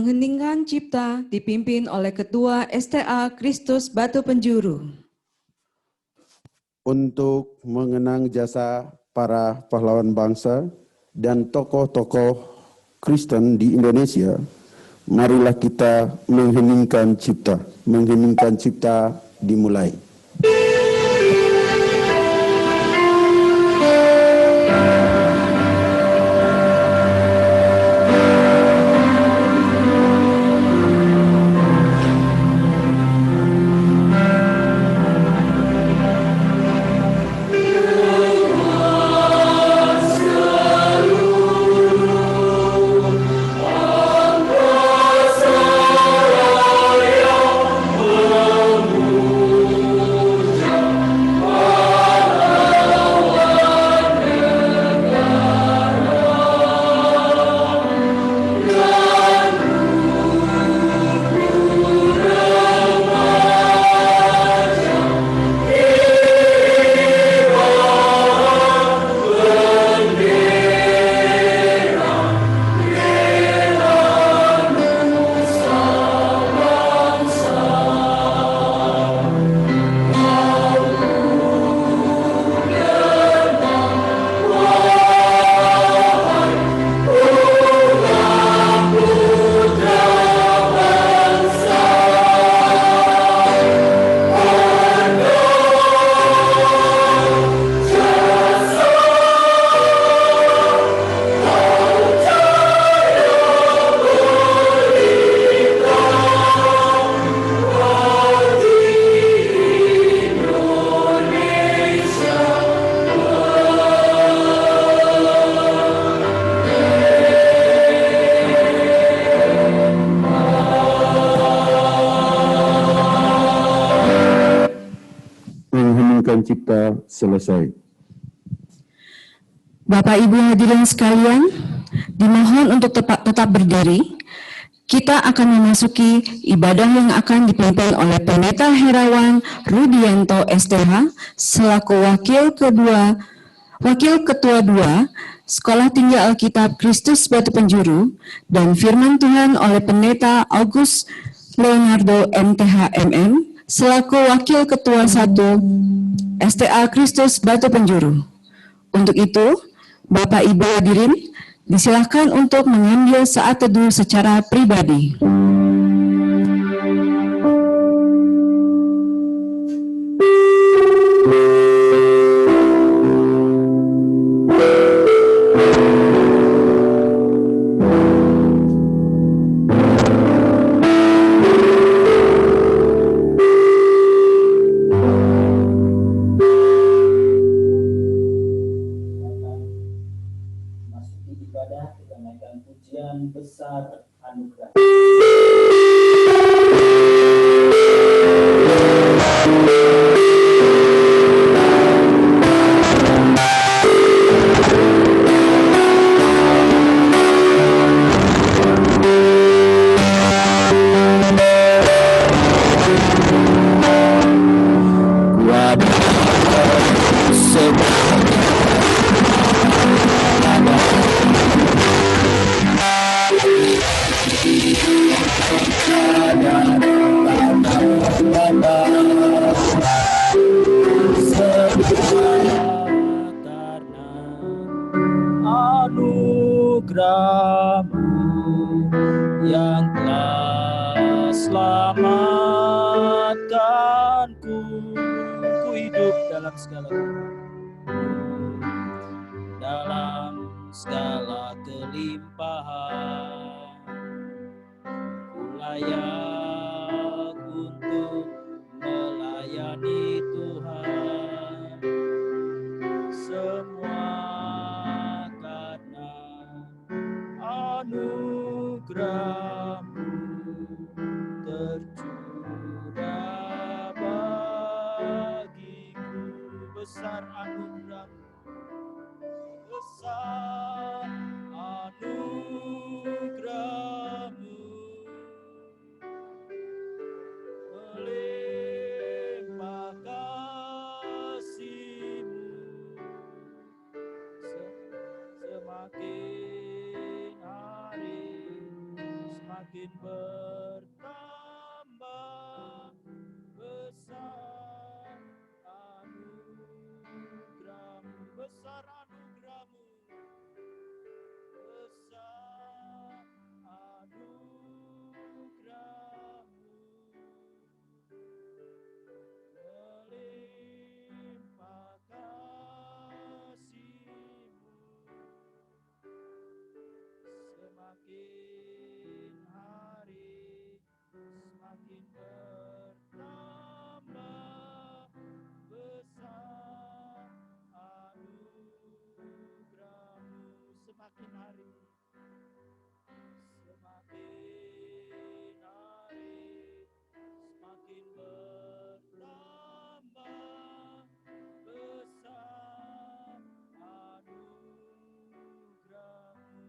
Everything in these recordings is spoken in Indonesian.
Mengheningkan Cipta dipimpin oleh Ketua STA Kristus Batu Penjuru. Untuk mengenang jasa para pahlawan bangsa dan tokoh-tokoh Kristen di Indonesia, marilah kita mengheningkan cipta. Mengheningkan cipta dimulai. Mengheningkan cipta selesai. Bapak Ibu hadirin sekalian, dimohon untuk tetap berdiri. Kita akan memasuki ibadah yang akan dipimpin oleh Pendeta Herawan Rudianto STH selaku Wakil Ketua 2 Sekolah Tinggi Alkitab Kristus Batu Penjuru dan Firman Tuhan oleh Pendeta August Leonardo MTH MM selaku Wakil Ketua 1 STA Kristus Batu Penjuru. Untuk itu, Bapak Ibu hadirin, disilakan untuk mengambil saat teduh secara pribadi. Besar anugerah. Anugerah-Mu yang telah selamatkanku, ku hidup dalam segala kelimpahan, ku layak untuk melayani Tuhan, semua karena anugerah-Mu tercurah bagiku. Besar anugerah-Mu, besar anugerah-Mu bertambah besar anugerahmu, besar anugerahmu, besar anugerahmu, melimpah kasih-Mu, semakin hari semakin bertambah besar anugerahmu, semakin hari semakin bertambah besar anugerahmu,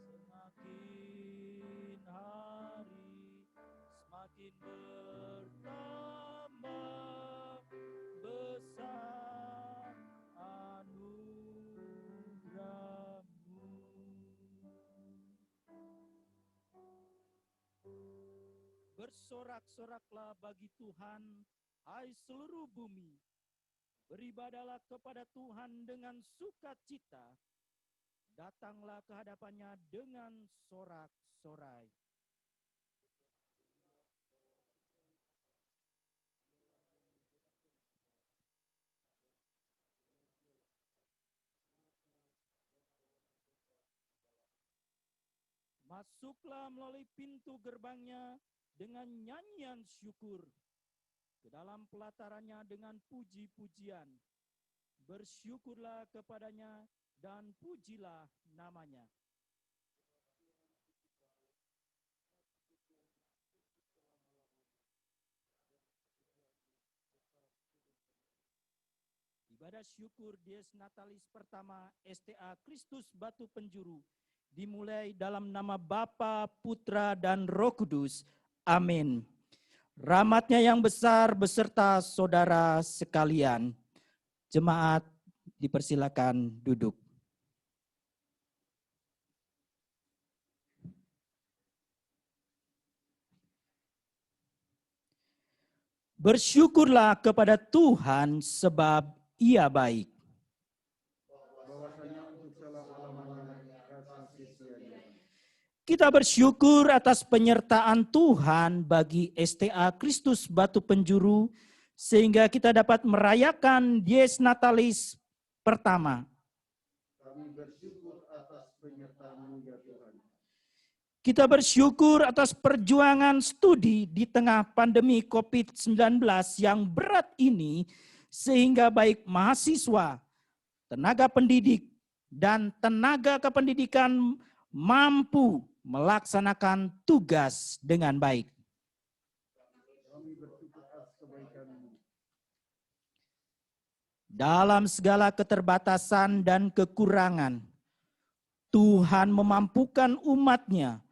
semakin hari semakin bertambah besar anugerahmu. Bersorak-soraklah bagi Tuhan, hai seluruh bumi. Beribadalah kepada Tuhan dengan sukacita. Datanglah ke hadapannya dengan sorak-sorai. Masuklah melalui pintu gerbangnya dengan nyanyian syukur, ke dalam pelatarannya dengan puji-pujian. Bersyukurlah kepadanya dan pujilah namanya. Ibadah syukur Dies Natalis pertama STA Kristus Batu Penjuru dimulai dalam nama Bapa, Putra, dan Roh Kudus. Amin. Rahmat-Nya yang besar beserta saudara sekalian. Jemaat dipersilakan duduk. Bersyukurlah kepada Tuhan sebab Ia baik. Kita bersyukur atas penyertaan Tuhan bagi STA Kristus Batu Penjuru, sehingga kita dapat merayakan Dies Natalis pertama. Kami bersyukur atas penyertaan-Mu ya Tuhan. Kita bersyukur atas perjuangan studi di tengah pandemi COVID-19 yang berat ini, sehingga baik mahasiswa, tenaga pendidik, dan tenaga kependidikan mampu melaksanakan tugas dengan baik. Kami bersyukur atas kebaikan-Mu. Dalam segala keterbatasan dan kekurangan, Tuhan memampukan umat-Nya,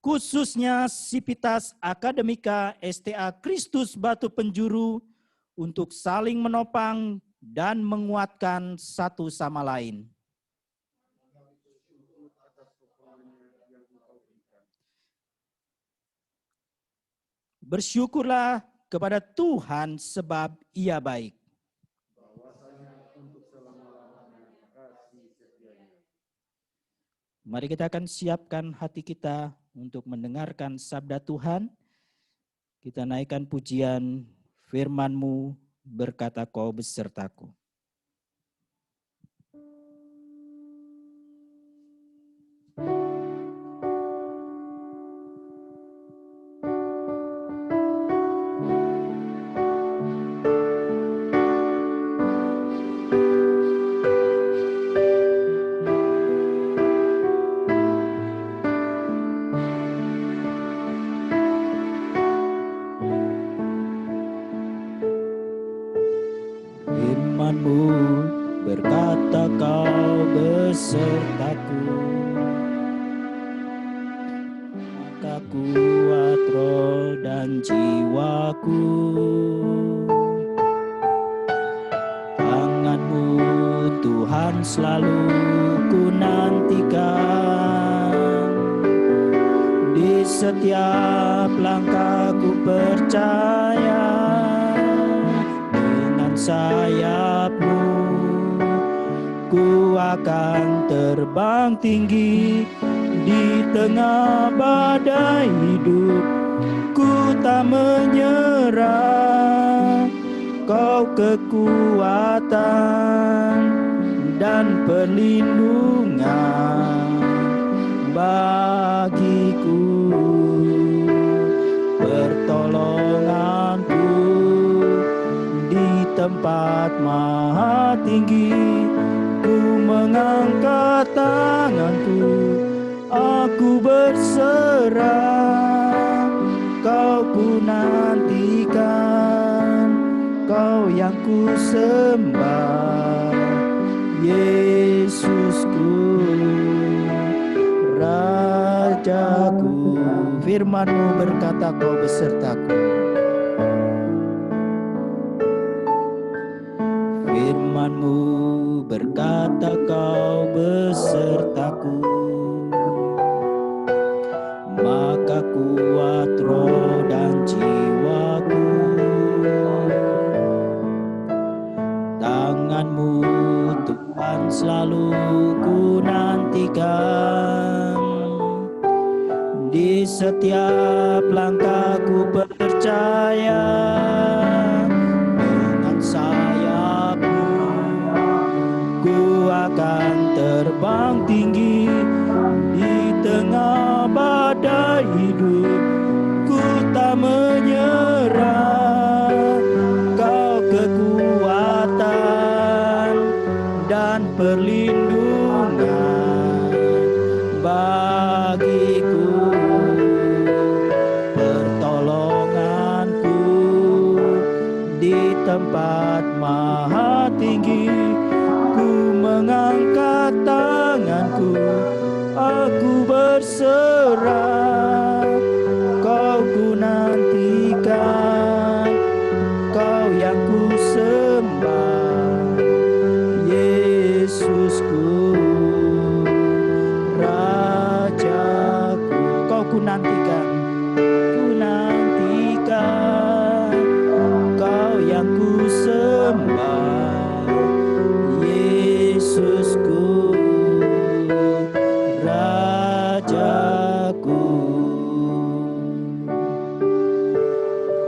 khususnya Sivitas Akademika STA Kristus Batu Penjuru, untuk saling menopang dan menguatkan satu sama lain. Bersyukurlah kepada Tuhan sebab Ia baik. Mari kita akan siapkan hati kita untuk mendengarkan sabda Tuhan. Kita naikkan pujian firman-Mu, berkata Kau besertaku. Firman-Mu berkata Kau besertaku, maka kuat roh dan jiwaku. Tangan-Mu Tuhan selalu ku nantikan, setiap langkahku percaya, dengan sayap-Mu ku akan terbang tinggi di tengah badai hidup. Ku tak menyerah, Kau kekuatan dan perlindungan bagiku, pertolonganku di tempat maha tinggi. Ku mengangkat tanganku, aku berserah, Kau ku nantikan, Kau yang ku sembah, Yesusku, Rajaku. Firman-Mu berkata, Kau besertaku. Firman-Mu berkata, Kau besertaku. Maka kuat roh dan jiwaku. Tangan-Mu Tuhan selalu ku nantikan. Di setiap langkahku percaya, dengan sayap-Mu ku akan terbang tinggi di tengah badai hidup. Ku tak menyerah, Kau kekuatan dan perlindungan bagiku, pertolonganku di tempat maha tinggi. Ku mengangkat tanganku, aku berserah, Kau ku nantikan, Kau yang ku sembah, Yesusku, Rajaku. Kau ku nantikan, Kau yang ku sembah, Yesusku, Rajaku.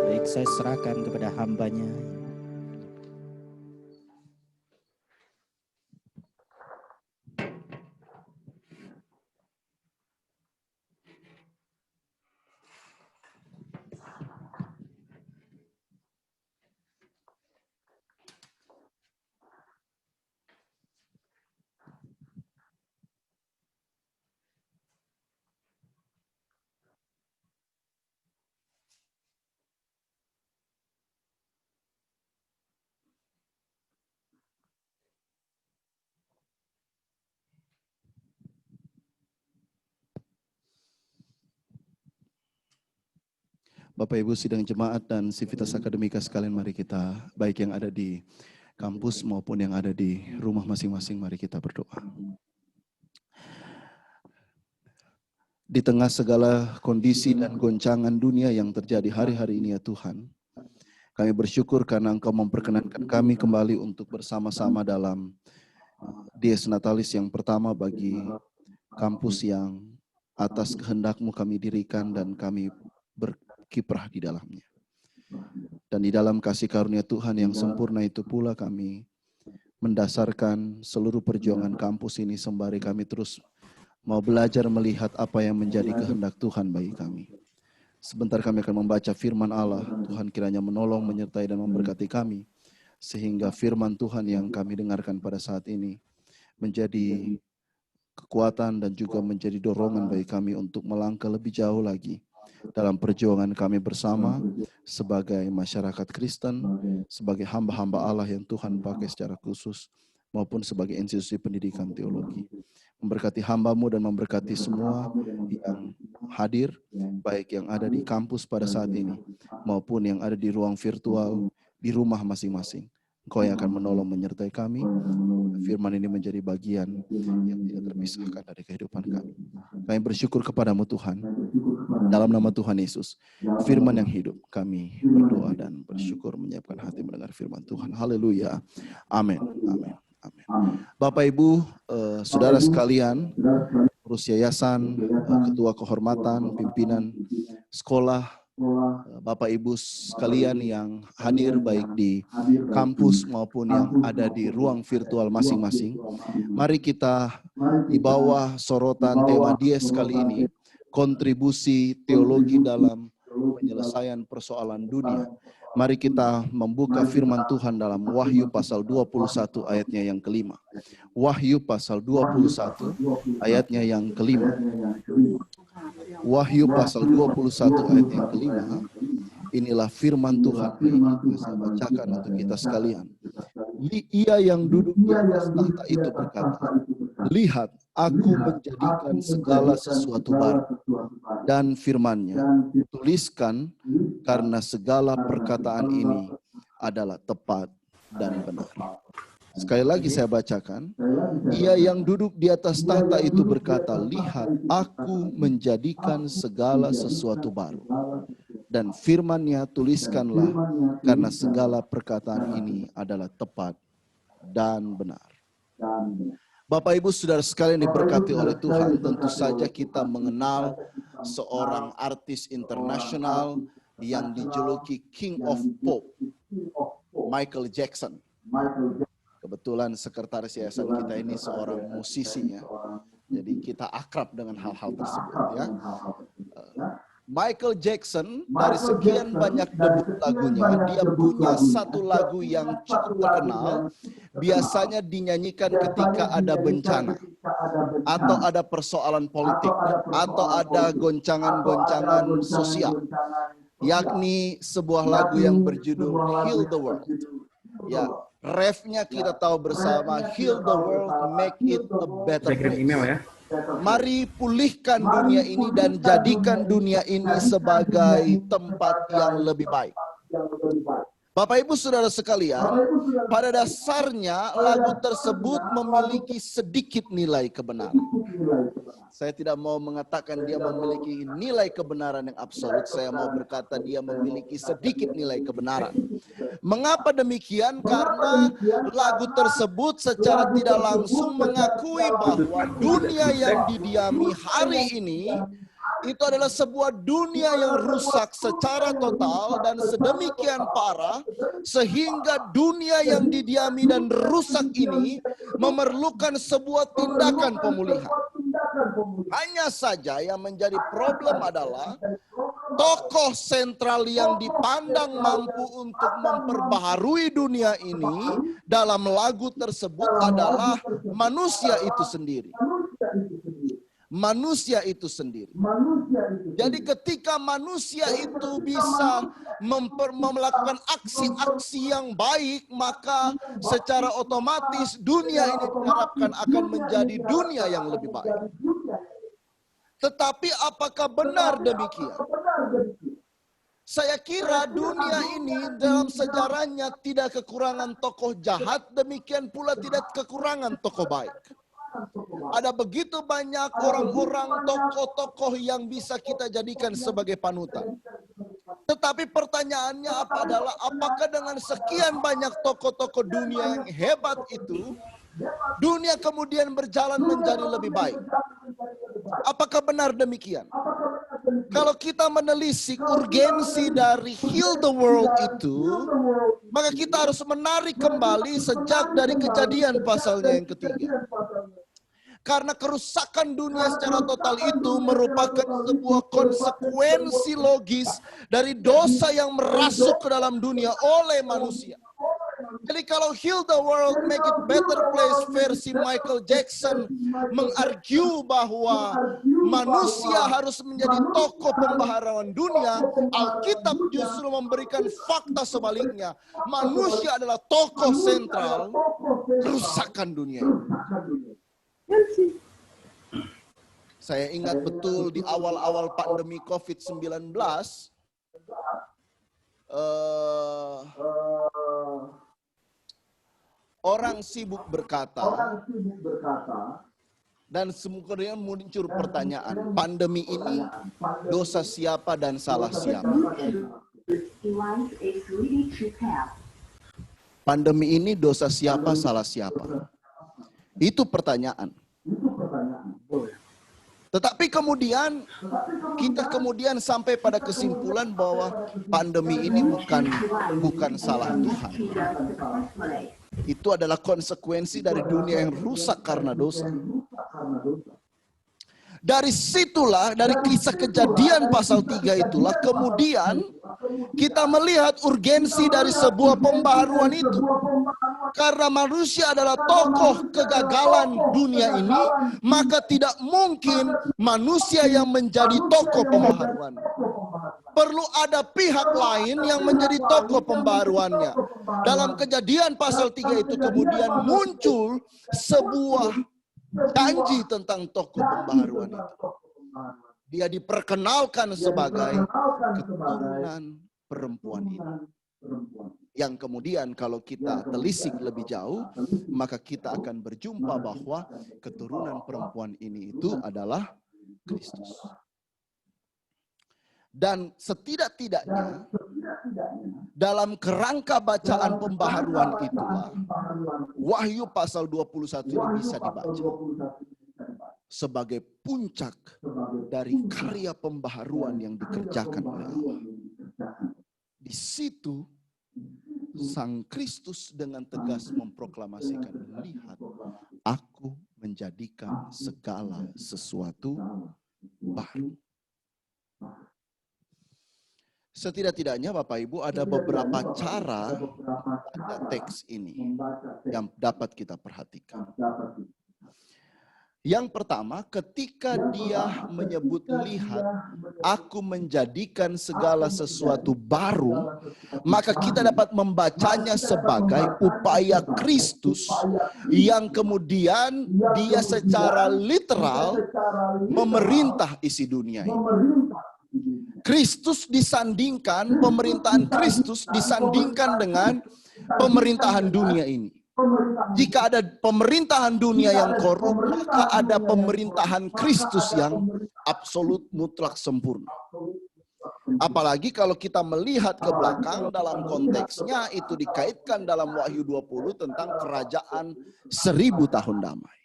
Baik, saya serahkan kepada hamba-Nya. Bapak Ibu sidang jemaat dan Civitas Akademika sekalian, mari kita, baik yang ada di kampus maupun yang ada di rumah masing-masing, mari kita berdoa. Di tengah segala kondisi dan goncangan dunia yang terjadi hari-hari ini ya Tuhan, kami bersyukur karena Engkau memperkenankan kami kembali untuk bersama-sama dalam Dies Natalis yang pertama bagi kampus yang atas kehendak-Mu kami dirikan dan kami berkiprah di dalamnya. Dan di dalam kasih karunia Tuhan yang sempurna itu pula kami mendasarkan seluruh perjuangan kampus ini sembari kami terus mau belajar melihat apa yang menjadi kehendak Tuhan bagi kami. Sebentar kami akan membaca firman Allah. Tuhan kiranya menolong, menyertai dan memberkati kami, sehingga firman Tuhan yang kami dengarkan pada saat ini menjadi kekuatan dan juga menjadi dorongan bagi kami untuk melangkah lebih jauh lagi dalam perjuangan kami bersama sebagai masyarakat Kristen, sebagai hamba-hamba Allah yang Tuhan pakai secara khusus, maupun sebagai institusi pendidikan teologi. Memberkati hamba-Mu dan memberkati semua yang hadir, baik yang ada di kampus pada saat ini, maupun yang ada di ruang virtual, di rumah masing-masing. Engkau yang akan menolong menyertai kami. Firman ini menjadi bagian yang tidak terpisahkan dari kehidupan kami. Kami bersyukur kepadamu Tuhan. Dalam nama Tuhan Yesus, firman yang hidup, kami berdoa dan bersyukur menyiapkan hati mendengar firman Tuhan. Haleluya. Amin. Amin. Amin. Bapak Ibu, saudara sekalian, pengurus yayasan, ketua kehormatan, pimpinan sekolah, Bapak Ibu sekalian yang hadir baik di kampus maupun yang ada di ruang virtual masing-masing. Mari kita di bawah sorotan tema Dies kali ini, kontribusi teologi dalam penyelesaian persoalan dunia. Mari kita membuka firman Tuhan dalam Wahyu pasal 21 ayatnya yang kelima. Wahyu pasal 21 ayatnya yang kelima. Wahyu pasal 21 ayat yang kelima. Inilah firman Tuhan yang saya bacakan untuk kita sekalian. Ia yang duduk di atas tahta itu berkata, lihat, aku menjadikan segala sesuatu baru. Dan firman-Nya, tuliskan karena segala perkataan ini adalah tepat dan benar. Sekali lagi saya bacakan. Ia yang duduk di atas tahta itu berkata, lihat, aku menjadikan segala sesuatu baru. Dan firman-Nya, tuliskanlah karena segala perkataan ini adalah tepat dan benar. Bapak Ibu saudara sekalian diberkati oleh Tuhan, tentu saja kita mengenal seorang artis internasional yang dijuluki King of Pop, Michael Jackson. Kebetulan sekretaris yayasan kita ini seorang musisi ya. Jadi kita akrab dengan hal-hal tersebut ya. Michael Jackson dari sekian banyak debut lagunya, dia punya satu lagu yang cukup terkenal, biasanya dinyanyikan ketika ada bencana, atau ada persoalan politik, atau ada goncangan-goncangan sosial, yakni sebuah lagu yang berjudul Heal the World. Ya, refnya kita tahu bersama, Heal the World, make it a better place. Mari pulihkan dunia ini dan jadikan dunia ini sebagai tempat yang lebih baik. Bapak Ibu Saudara sekalian, pada dasarnya lagu tersebut memiliki sedikit nilai kebenaran. Saya tidak mau mengatakan dia memiliki nilai kebenaran yang absolut, saya mau berkata dia memiliki sedikit nilai kebenaran. Mengapa demikian? Karena lagu tersebut secara tidak langsung mengakui bahwa dunia yang didiami hari ini itu adalah sebuah dunia yang rusak secara total dan sedemikian parah sehingga dunia yang didiami dan rusak ini memerlukan sebuah tindakan pemulihan. Hanya saja yang menjadi problem adalah tokoh sentral yang dipandang mampu untuk memperbaharui dunia ini dalam lagu tersebut adalah manusia itu sendiri. Manusia itu sendiri. Jadi ketika manusia itu bisa melakukan aksi-aksi yang baik, maka secara otomatis dunia ini diharapkan akan menjadi dunia yang lebih baik. Tetapi apakah benar demikian? Saya kira dunia ini dalam sejarahnya tidak kekurangan tokoh jahat, demikian pula tidak kekurangan tokoh baik. Ada begitu banyak orang-orang, tokoh-tokoh yang bisa kita jadikan sebagai panutan. Tetapi pertanyaannya adalah apakah dengan sekian banyak tokoh-tokoh dunia yang hebat itu, dunia kemudian berjalan menjadi lebih baik? Apakah benar demikian? Kalau kita menelisik urgensi dari Heal the World itu, maka kita harus menarik kembali sejak dari Kejadian pasalnya yang ketiga. Karena kerusakan dunia secara total itu merupakan sebuah konsekuensi logis dari dosa yang merasuk ke dalam dunia oleh manusia. Jadi kalau Heal the World, Make it Better Place versi Michael Jackson mengargue bahwa manusia harus menjadi tokoh pembaharuan dunia, Alkitab justru memberikan fakta sebaliknya. Manusia adalah tokoh sentral kerusakan dunia ini. Saya ingat betul di awal-awal pandemi COVID-19, orang sibuk berkata, dan kemudian muncul pertanyaan, pandemi ini dosa siapa dan salah siapa? Pandemi ini dosa siapa, salah siapa? Itu pertanyaan. Tetapi kemudian kita sampai pada kesimpulan bahwa pandemi ini bukan salah Tuhan. Itu adalah konsekuensi dari dunia yang rusak karena dosa. Dari situlah, dari kisah Kejadian pasal 3 itulah, kemudian kita melihat urgensi dari sebuah pembaharuan itu. Karena manusia adalah tokoh kegagalan dunia ini, maka tidak mungkin manusia yang menjadi tokoh pembaharuan. Perlu ada pihak lain yang menjadi tokoh pembaharuannya. Dalam Kejadian pasal 3 itu kemudian muncul sebuah janji tentang tokoh pembaharuan itu. Dia diperkenalkan sebagai keturunan perempuan ini. Yang kemudian kalau kita telisik lebih jauh, maka kita akan berjumpa bahwa keturunan perempuan ini itu adalah Kristus. Dan setidak-tidaknya dalam kerangka bacaan pembaharuan itulah Wahyu pasal 21 ini bisa dibaca sebagai puncak dari karya pembaharuan yang dikerjakan oleh Allah. Di situ Sang Kristus dengan tegas memproklamasikan, lihat, aku menjadikan segala sesuatu baru. Setidak-tidaknya Bapak Ibu ada beberapa cara membaca teks ini yang dapat kita perhatikan. Yang pertama, ketika dia menyebut, lihat, aku menjadikan segala sesuatu baru, maka kita dapat membacanya sebagai upaya Kristus yang kemudian dia secara literal memerintah isi dunia ini. Kristus disandingkan, pemerintahan Kristus disandingkan dengan pemerintahan dunia ini. Jika ada pemerintahan dunia yang korup, maka ada pemerintahan Kristus yang absolut, mutlak, sempurna. Apalagi kalau kita melihat ke belakang dalam konteksnya itu dikaitkan dalam Wahyu 20 tentang kerajaan 1000 tahun damai.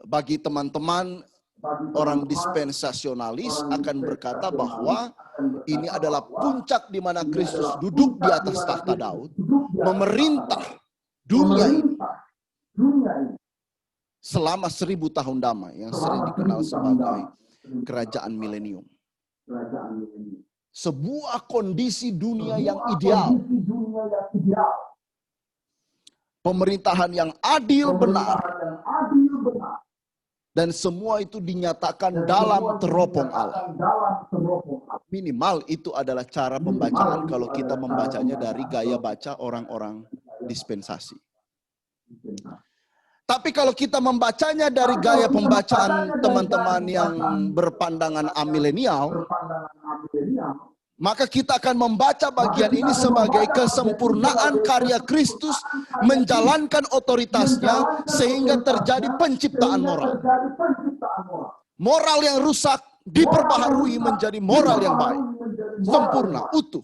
Bagi teman-teman orang dispensasionalis akan berkata bahwa ini adalah puncak di mana Kristus duduk di atas tahta Daud, memerintah dunia ini selama 1000 tahun damai yang sering dikenal sebagai kerajaan milenium. Sebuah kondisi dunia yang ideal. Pemerintahan yang adil, benar. Dan semua itu dinyatakan dalam teropong Allah. Minimal itu adalah cara pembacaan kalau kita membacanya dari gaya baca orang-orang dispensasi. Tapi kalau kita membacanya dari gaya pembacaan teman-teman yang berpandangan amilenial, maka kita akan membaca bagian ini sebagai kesempurnaan karya Kristus menjalankan otoritasnya sehingga terjadi penciptaan moral. Moral yang rusak diperbaharui menjadi moral yang baik, sempurna, utuh.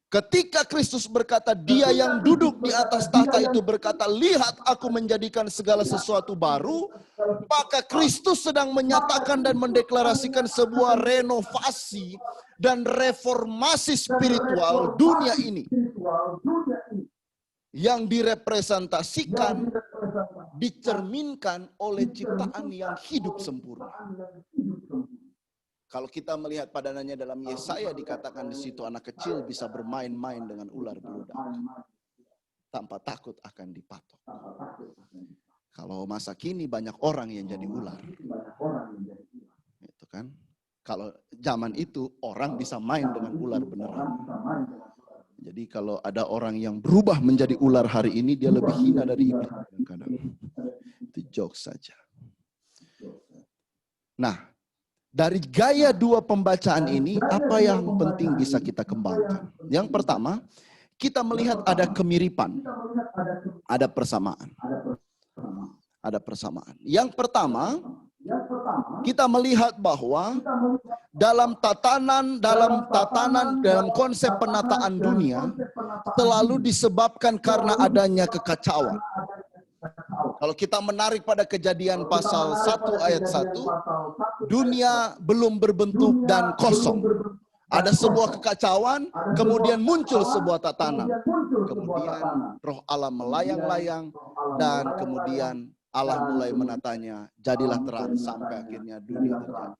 Ketika Kristus berkata, dia yang duduk di atas tahta itu berkata, lihat aku menjadikan segala sesuatu baru, maka Kristus sedang menyatakan dan mendeklarasikan sebuah renovasi dan reformasi spiritual dunia ini. Yang direpresentasikan, dicerminkan oleh ciptaan yang hidup sempurna. Kalau kita melihat padanannya dalam Yesaya dikatakan di situ anak kecil bisa bermain-main dengan ular beludak tanpa takut akan dipatok. Kalau masa kini banyak orang yang jadi ular. Itu kan. Kalau zaman itu orang bisa main dengan ular beneran. Jadi kalau ada orang yang berubah menjadi ular hari ini dia lebih hina dari iblis kadang-kadang. Itu jokes saja. Nah, Dari gaya dua pembacaan ini, apa yang penting bisa kita kembangkan? Yang pertama, kita melihat ada kemiripan, ada persamaan. Ada persamaan. Yang pertama, kita melihat bahwa dalam konsep penataan dunia selalu disebabkan karena adanya kekacauan. Kalau kita menarik pada Kejadian pasal 1 ayat 1, dunia belum berbentuk dan kosong. Ada sebuah kekacauan, kemudian muncul sebuah tatanan. Kemudian roh Allah melayang-layang, dan kemudian Allah mulai menatanya, jadilah terang, sampai akhirnya dunia terjadi.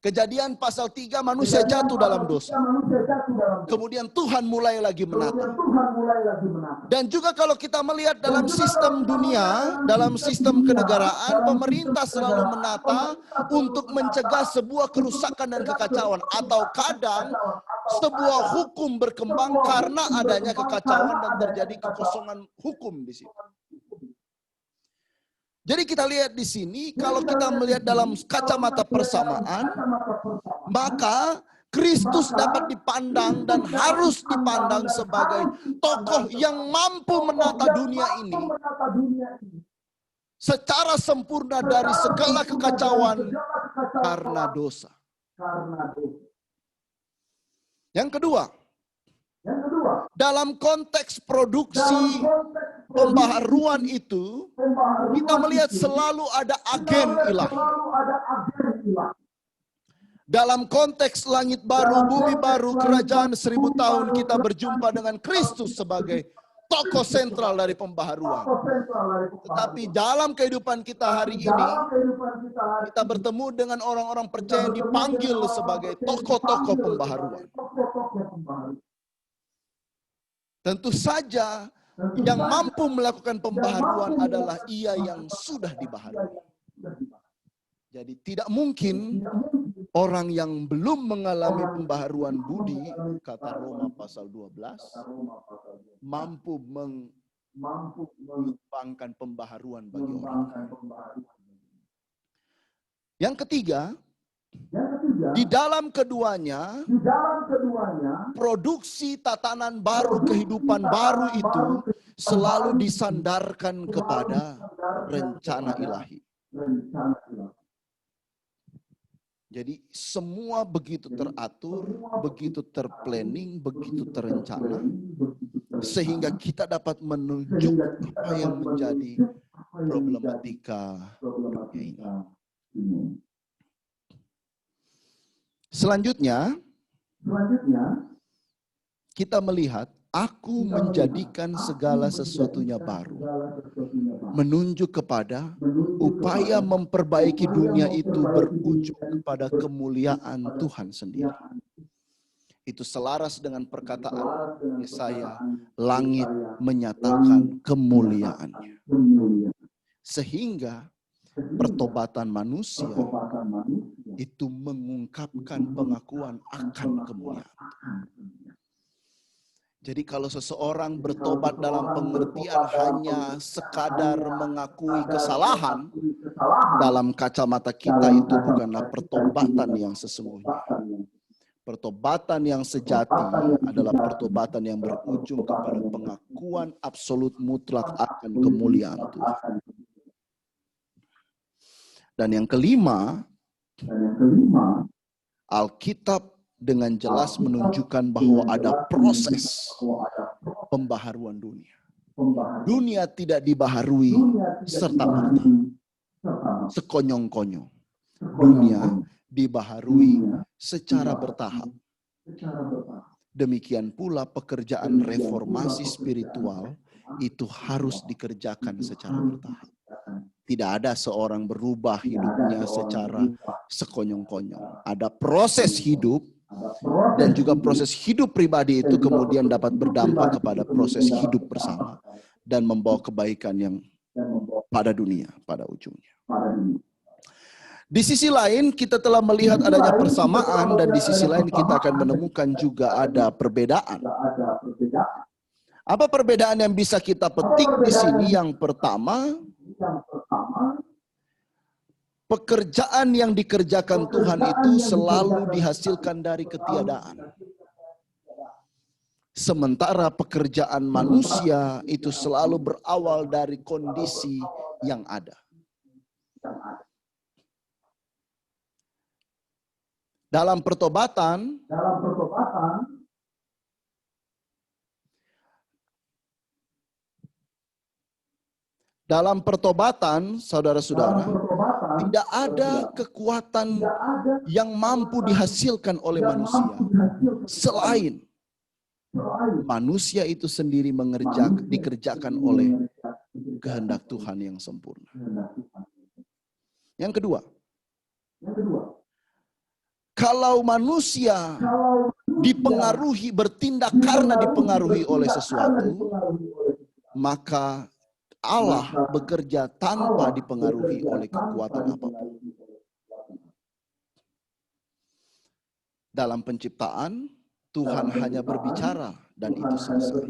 Kejadian pasal 3, manusia jatuh dalam dosa. Kemudian Tuhan mulai lagi menata. Dan juga kalau kita melihat dalam sistem dunia, dalam sistem kenegaraan, pemerintah selalu menata untuk mencegah sebuah kerusakan dan kekacauan. Atau kadang sebuah hukum berkembang karena adanya kekacauan dan terjadi kekosongan hukum di situ. Jadi kita lihat di sini, kalau kita melihat dalam kacamata persamaan, maka Kristus dapat dipandang dan harus dipandang sebagai tokoh yang mampu menata dunia ini secara sempurna dari segala kekacauan karena dosa. Yang kedua, dalam konteks produksi pembaharuan itu, kita melihat selalu ada agen ilahi. Dalam konteks langit baru, bumi baru, kerajaan 1000 tahun, kita berjumpa dengan Kristus sebagai tokoh sentral dari pembaharuan. Tetapi dalam kehidupan kita hari ini, kita bertemu dengan orang-orang percaya yang dipanggil sebagai tokoh-tokoh pembaharuan. Tentu saja yang mampu melakukan pembaharuan adalah ia yang sudah dibaharui. Jadi tidak mungkin orang yang belum mengalami pembaharuan budi, kata Roma pasal 12, mampu menyumbangkan pembaharuan bagi orang. Yang ketiga, di dalam keduanya, produksi tatanan baru, kehidupan baru itu selalu disandarkan kepada rencana ilahi. Jadi semua begitu teratur, begitu terplanning, begitu terencana, sehingga kita dapat menunjuk apa yang menjadi problematika dunia ini. Selanjutnya, kita melihat, aku menjadikan segala sesuatunya baru. Menunjuk kepada upaya memperbaiki dunia itu berujung kepada kemuliaan Tuhan sendiri. Itu selaras dengan perkataan Yesaya, langit menyatakan kemuliaannya. Sehingga pertobatan manusia itu mengungkapkan pengakuan akan kemuliaan. Jadi kalau seseorang bertobat dalam pengertian hanya sekadar mengakui kesalahan, dalam kacamata kita itu bukanlah pertobatan yang sesungguhnya. Pertobatan yang sejati adalah pertobatan yang berujung kepada pengakuan absolut mutlak akan kemuliaan Tuhan. Dan yang kelima, Alkitab dengan jelas menunjukkan bahwa ada proses pembaharuan dunia. Dunia tidak dibaharui serta-merta, sekonyong-konyong. Dunia dibaharui secara bertahap. Demikian pula pekerjaan reformasi spiritual itu harus dikerjakan secara bertahap. Tidak ada seorang berubah hidupnya secara sekonyong-konyong. Ada proses hidup, dan juga proses hidup pribadi itu kemudian dapat berdampak kepada proses hidup bersama dan membawa kebaikan yang pada dunia, pada ujungnya. Di sisi lain kita telah melihat adanya persamaan, dan di sisi lain kita akan menemukan juga ada perbedaan. Apa perbedaan yang bisa kita petik di sini? Yang pertama, Pekerjaan yang dikerjakan Tuhan itu selalu dihasilkan dari ketiadaan. Sementara pekerjaan manusia itu selalu berawal dari kondisi yang ada. Dalam pertobatan, saudara-saudara, tidak ada kekuatan yang mampu dihasilkan oleh manusia selain manusia itu sendiri dikerjakan oleh kehendak Tuhan yang sempurna. Yang kedua, kalau manusia bertindak karena dipengaruhi oleh sesuatu, maka Allah bekerja tanpa dipengaruhi oleh kekuatan apapun. Dalam penciptaan, Tuhan hanya berbicara dan itu selesai.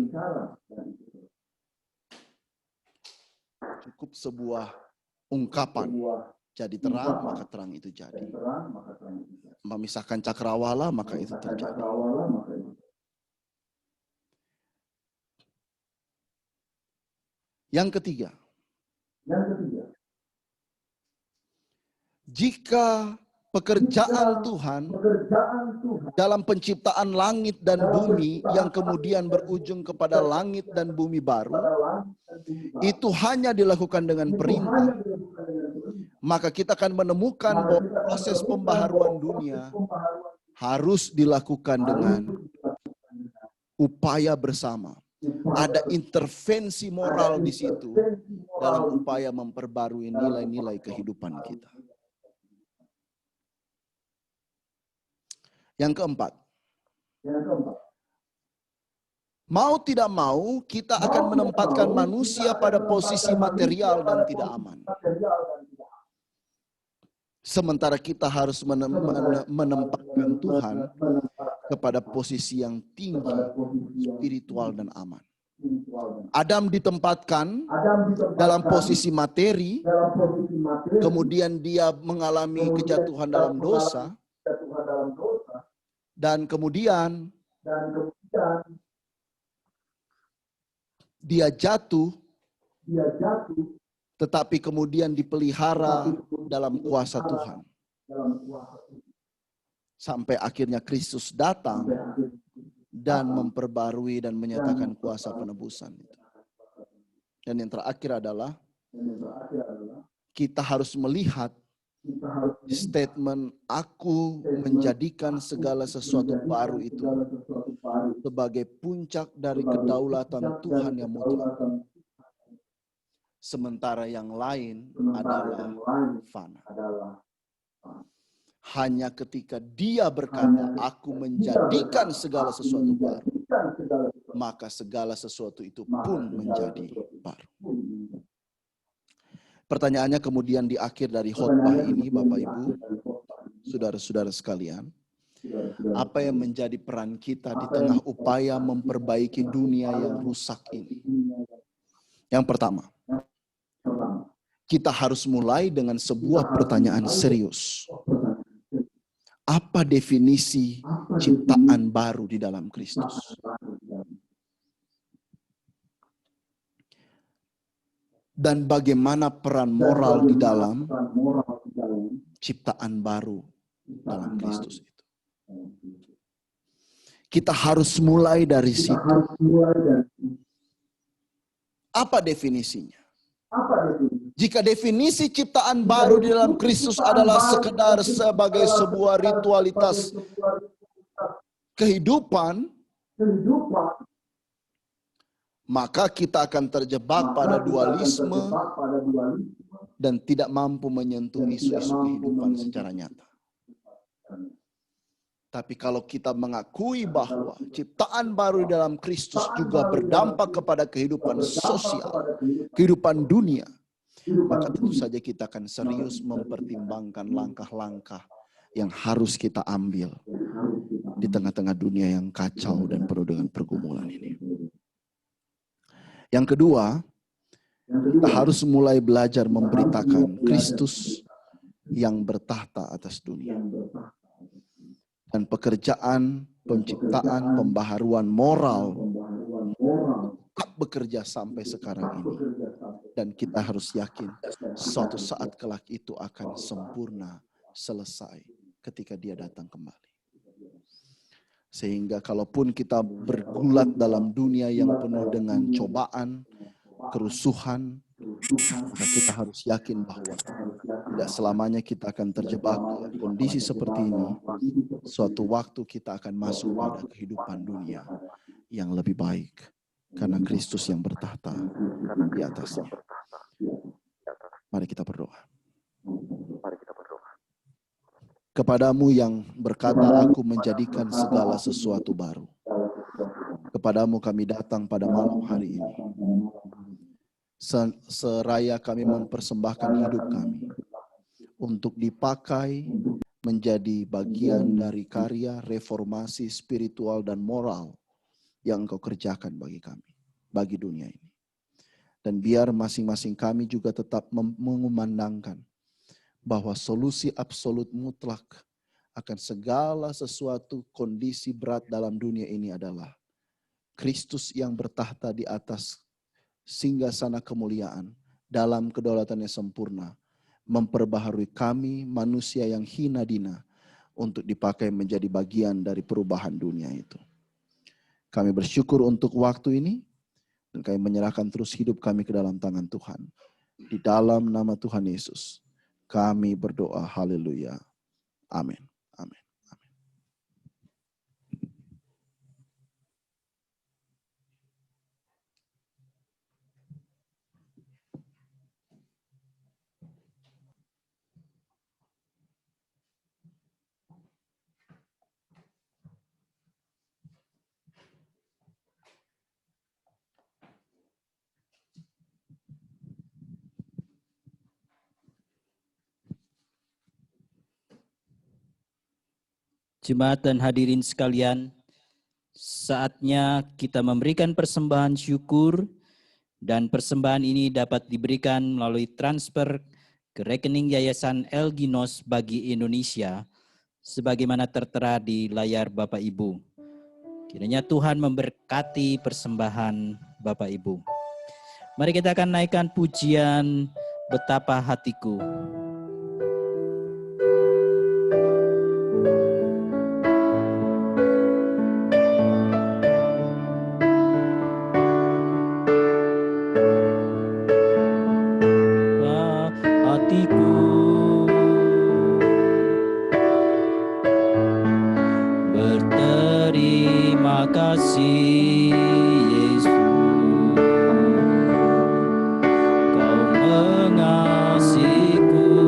Cukup sebuah ungkapan, jadi terang, maka terang itu jadi. Memisahkan cakrawala, maka itu terjadi. Yang ketiga, jika pekerjaan Tuhan dalam penciptaan langit dan bumi yang kemudian berujung kepada langit dan bumi baru, itu hanya dilakukan dengan perintah, maka kita akan menemukan bahwa proses pembaharuan dunia harus dilakukan dengan upaya bersama. Ada intervensi moral di situ dalam upaya memperbarui nilai-nilai kehidupan kita. Yang keempat, mau tidak mau kita akan menempatkan manusia pada posisi material dan tidak aman. Sementara kita harus menempatkan Tuhan kepada posisi yang tinggi, spiritual dan aman. Adam ditempatkan dalam posisi materi, kemudian dia mengalami kejatuhan dalam dosa, dan kemudian dia jatuh, tetapi kemudian dipelihara dalam kuasa Tuhan. Sampai akhirnya Kristus datang dan memperbarui dan menyatakan kuasa penebusan. Dan yang terakhir adalah kita harus melihat statement aku menjadikan segala sesuatu baru itu sebagai puncak dari kedaulatan Tuhan yang mutlak. Sementara yang lain adalah fana. Hanya ketika dia berkata, aku menjadikan segala sesuatu baru, maka segala sesuatu itu pun menjadi baru. Pertanyaannya kemudian di akhir dari khotbah ini, Bapak Ibu, saudara-saudara sekalian, apa yang menjadi peran kita di tengah upaya memperbaiki dunia yang rusak ini? Yang pertama, kita harus mulai dengan sebuah pertanyaan serius. Apa definisi ciptaan baru di dalam Kristus? Dan bagaimana peran moral di dalam ciptaan baru dalam Kristus itu? Kita harus mulai dari situ. Apa definisinya? Jika definisi ciptaan baru di dalam Kristus adalah sekedar sebagai sebuah ritualitas kehidupan, maka kita akan terjebak pada dualisme dan tidak mampu menyentuh isu-isu kehidupan secara nyata. Tapi kalau kita mengakui bahwa ciptaan baru di dalam Kristus juga berdampak kepada kehidupan sosial, kehidupan dunia, maka tentu saja kita akan serius mempertimbangkan langkah-langkah yang harus kita ambil di tengah-tengah dunia yang kacau dan penuh dengan pergumulan ini. Yang kedua, kita harus mulai belajar memberitakan Kristus yang bertahta atas dunia. Dan pekerjaan, penciptaan, pembaharuan moral tetap bekerja sampai sekarang ini. Dan kita harus yakin suatu saat kelak itu akan sempurna, selesai ketika dia datang kembali. Sehingga kalaupun kita bergulat dalam dunia yang penuh dengan cobaan, kerusuhan, maka kita harus yakin bahwa tidak selamanya kita akan terjebak dalam kondisi seperti ini. Suatu waktu kita akan masuk pada kehidupan dunia yang lebih baik karena Kristus yang bertahta di atasnya. Mari kita berdoa. Kepadamu yang berkata, aku menjadikan segala sesuatu baru. Kepadamu kami datang pada malam hari ini. Seraya kami mempersembahkan hidup kami untuk dipakai menjadi bagian dari karya reformasi spiritual dan moral yang Engkau kerjakan bagi kami, bagi dunia ini. Dan biar masing-masing kami juga tetap mengumandangkan bahwa solusi absolut mutlak akan segala sesuatu kondisi berat dalam dunia ini adalah Kristus yang bertahta di atas singgasana kemuliaan dalam kedaulatannya sempurna, memperbaharui kami manusia yang hina dina untuk dipakai menjadi bagian dari perubahan dunia itu. Kami bersyukur untuk waktu ini dan kami menyerahkan terus hidup kami ke dalam tangan Tuhan. Di dalam nama Tuhan Yesus kami berdoa, haleluya. Amin. Amin. Jemaat dan hadirin sekalian, saatnya kita memberikan persembahan syukur dan persembahan ini dapat diberikan melalui transfer ke rekening Yayasan Elginos bagi Indonesia sebagaimana tertera di layar Bapak Ibu. Kiranya Tuhan memberkati persembahan Bapak Ibu. Mari kita akan naikkan pujian Betapa Hatiku. Berterima kasih Yesus, Kau mengasihiku.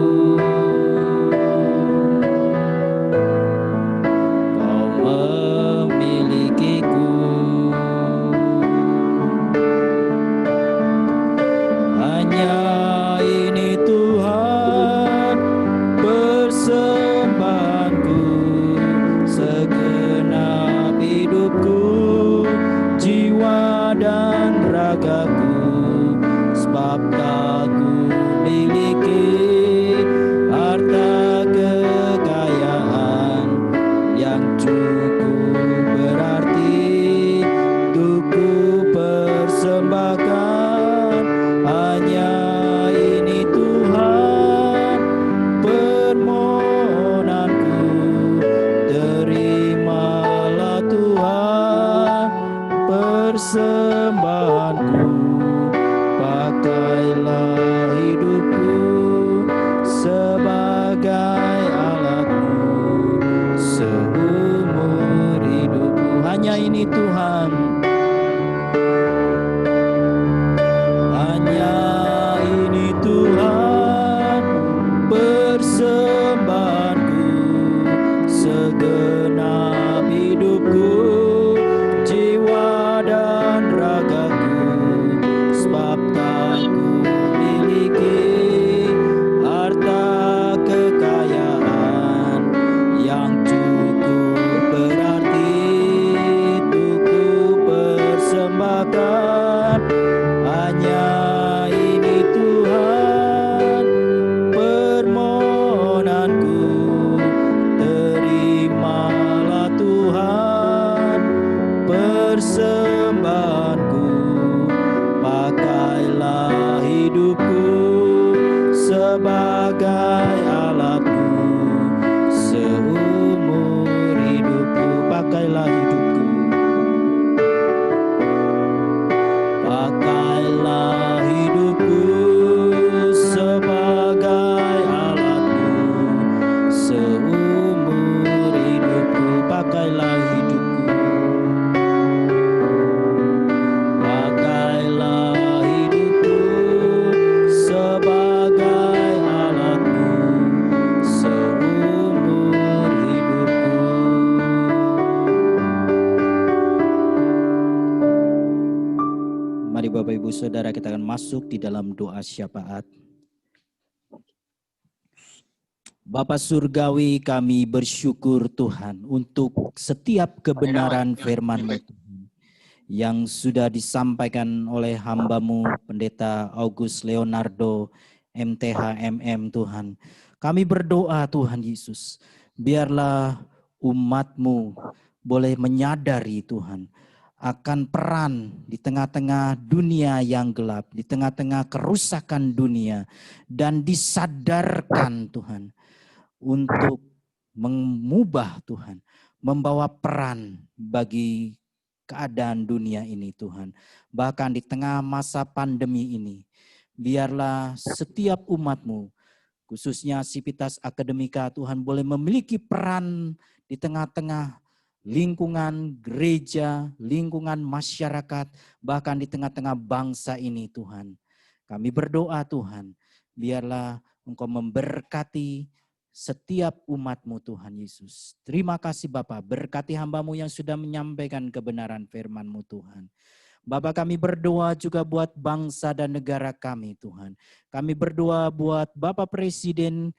saudara kita akan masuk di dalam doa syafaat. Bapa Surgawi, kami bersyukur Tuhan untuk setiap kebenaran firman-Mu Tuhan, yang sudah disampaikan oleh hamba-Mu Pendeta August Leonardo MTH MM Tuhan. Kami berdoa Tuhan Yesus, biarlah umat-Mu boleh menyadari Tuhan akan peran di tengah-tengah dunia yang gelap, di tengah-tengah kerusakan dunia, dan disadarkan Tuhan untuk mengubah Tuhan, membawa peran bagi keadaan dunia ini Tuhan. Bahkan di tengah masa pandemi ini, biarlah setiap umat-Mu, khususnya Sivitas Akademika Tuhan, boleh memiliki peran di tengah-tengah lingkungan gereja, lingkungan masyarakat, bahkan di tengah-tengah bangsa ini Tuhan. Kami berdoa Tuhan, biarlah Engkau memberkati setiap umat-Mu Tuhan Yesus. Terima kasih Bapa, berkati hamba-Mu yang sudah menyampaikan kebenaran firman-Mu Tuhan. Bapa, kami berdoa juga buat bangsa dan negara kami Tuhan. Kami berdoa buat Bapak Presiden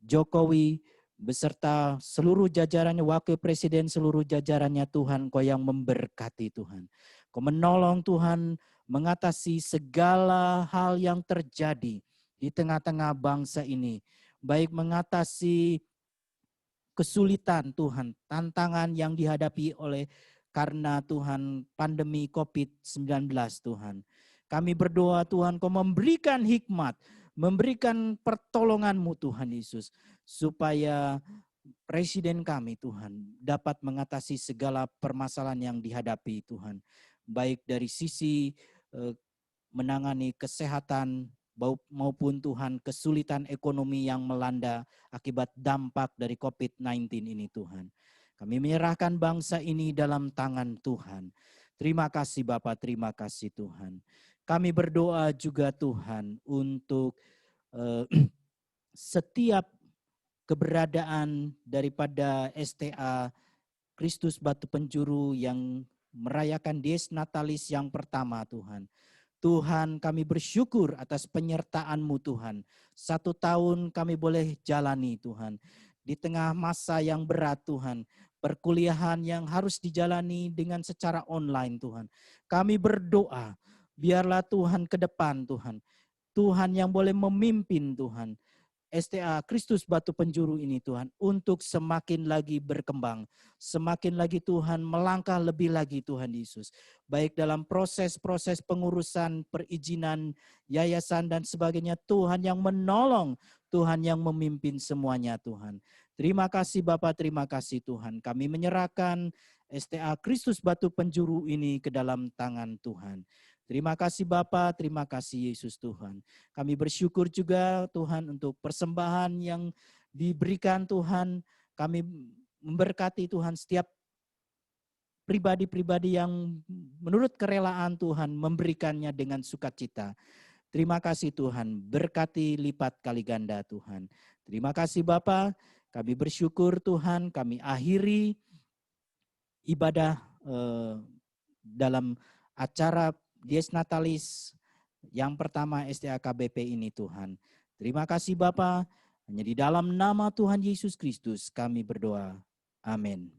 Jokowi beserta seluruh jajarannya, Wakil Presiden seluruh jajarannya Tuhan, Kau yang memberkati Tuhan. Kau menolong Tuhan mengatasi segala hal yang terjadi di tengah-tengah bangsa ini. Baik mengatasi kesulitan Tuhan, tantangan yang dihadapi oleh karena Tuhan pandemi COVID-19 Tuhan. Kami berdoa Tuhan Kau memberikan hikmat, memberikan pertolongan-Mu Tuhan Yesus, supaya Presiden kami Tuhan dapat mengatasi segala permasalahan yang dihadapi Tuhan. Baik dari sisi menangani kesehatan maupun Tuhan kesulitan ekonomi yang melanda akibat dampak dari COVID-19 ini Tuhan. Kami menyerahkan bangsa ini dalam tangan Tuhan. Terima kasih Bapa, terima kasih Tuhan. Kami berdoa juga Tuhan untuk setiap keberadaan daripada STA Kristus Batu Penjuru yang merayakan Dies Natalis yang pertama Tuhan. Tuhan, kami bersyukur atas penyertaan-Mu Tuhan. 1 tahun kami boleh jalani Tuhan. Di tengah masa yang berat Tuhan. Perkuliahan yang harus dijalani dengan secara online Tuhan. Kami berdoa, biarlah Tuhan ke depan Tuhan. Tuhan yang boleh memimpin Tuhan. STA Kristus Batu Penjuru ini Tuhan, untuk semakin lagi berkembang, semakin lagi Tuhan melangkah lebih lagi Tuhan Yesus. Baik dalam proses-proses pengurusan, perizinan, yayasan dan sebagainya, Tuhan yang menolong, Tuhan yang memimpin semuanya Tuhan. Terima kasih Bapak, terima kasih Tuhan. Kami menyerahkan STA Kristus Batu Penjuru ini ke dalam tangan Tuhan. Terima kasih Bapa, terima kasih Yesus Tuhan. Kami bersyukur juga Tuhan untuk persembahan yang diberikan Tuhan. Kami memberkati Tuhan setiap pribadi-pribadi yang menurut kerelaan Tuhan memberikannya dengan sukacita. Terima kasih Tuhan, berkati lipat kali ganda Tuhan. Terima kasih Bapa, kami bersyukur Tuhan, kami akhiri ibadah dalam acara Dies Natalis yang pertama STA KBP ini Tuhan. Terima kasih Bapa. Hanya di dalam nama Tuhan Yesus Kristus kami berdoa. Amin.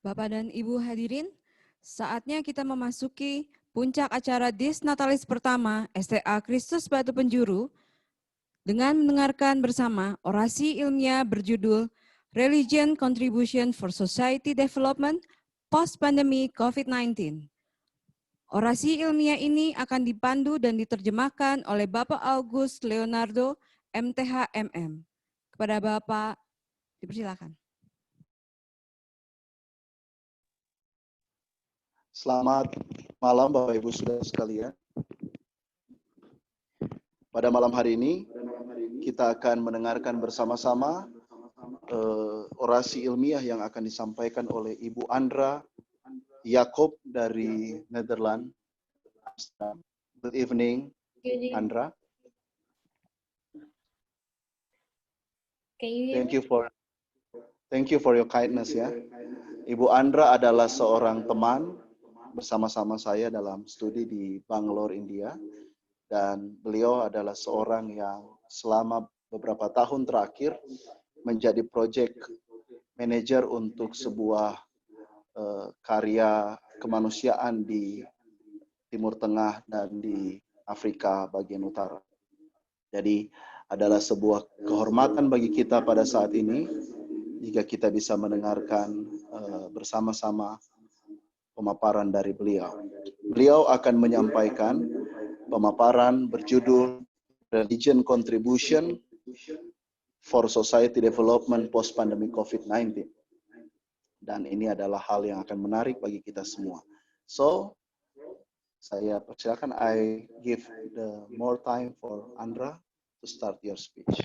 Bapak dan Ibu hadirin, saatnya kita memasuki puncak acara Dies Natalis pertama STA Kristus Batu Penjuru dengan mendengarkan bersama orasi ilmiah berjudul Religion Contribution for Society Development Post-Pandemic COVID-19. Orasi ilmiah ini akan dipandu dan diterjemahkan oleh Bapak August Leonardo MTH MM. Kepada Bapak, dipersilakan. Selamat malam Bapak Ibu Saudara sekalian. Pada malam hari ini, kita akan mendengarkan bersama-sama orasi ilmiah yang akan disampaikan oleh Ibu Andra Jacob dari Netherlands. Good evening, Good evening. Andra. Can you hear me? Thank you for your kindness ya. Ibu Andra adalah seorang teman bersama-sama saya dalam studi di Bangalore, India. Dan beliau adalah seorang yang selama beberapa tahun terakhir menjadi project manager untuk sebuah karya kemanusiaan di Timur Tengah dan di Afrika bagian utara. Jadi adalah sebuah kehormatan bagi kita pada saat ini jika kita bisa mendengarkan bersama-sama pemaparan dari beliau. Beliau akan menyampaikan pemaparan berjudul Religion Contribution for Society Development Post-Pandemic COVID-19. Dan ini adalah hal yang akan menarik bagi kita semua. So, saya persilakan, I give the more time for Andra to start your speech.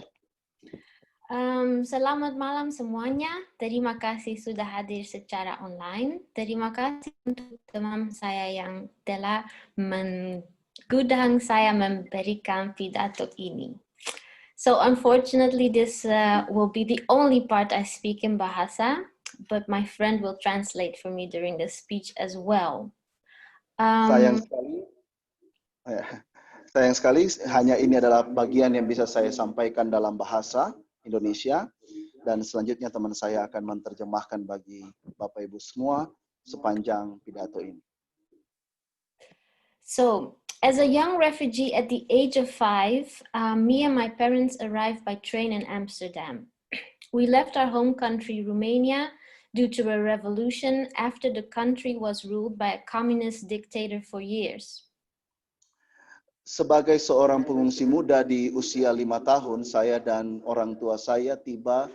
Selamat malam semuanya. Terima kasih sudah hadir secara online. Terima kasih untuk teman saya yang telah mengundang saya memberikan pidato ini. So unfortunately, this will be the only part I speak in Bahasa, but my friend will translate for me during the speech as well. Sayang sekali, hanya ini adalah bagian yang bisa saya sampaikan dalam bahasa Indonesia, dan selanjutnya teman saya akan menerjemahkan bagi Bapak Ibu semua sepanjang pidato ini. So, as a young refugee at the age of 5, me and my parents arrived by train in Amsterdam. We left our home country, Romania, due to a revolution after the country was ruled by a communist dictator for years. Sebagai seorang pengungsi muda di usia 5 tahun, saya dan orang tua saya tiba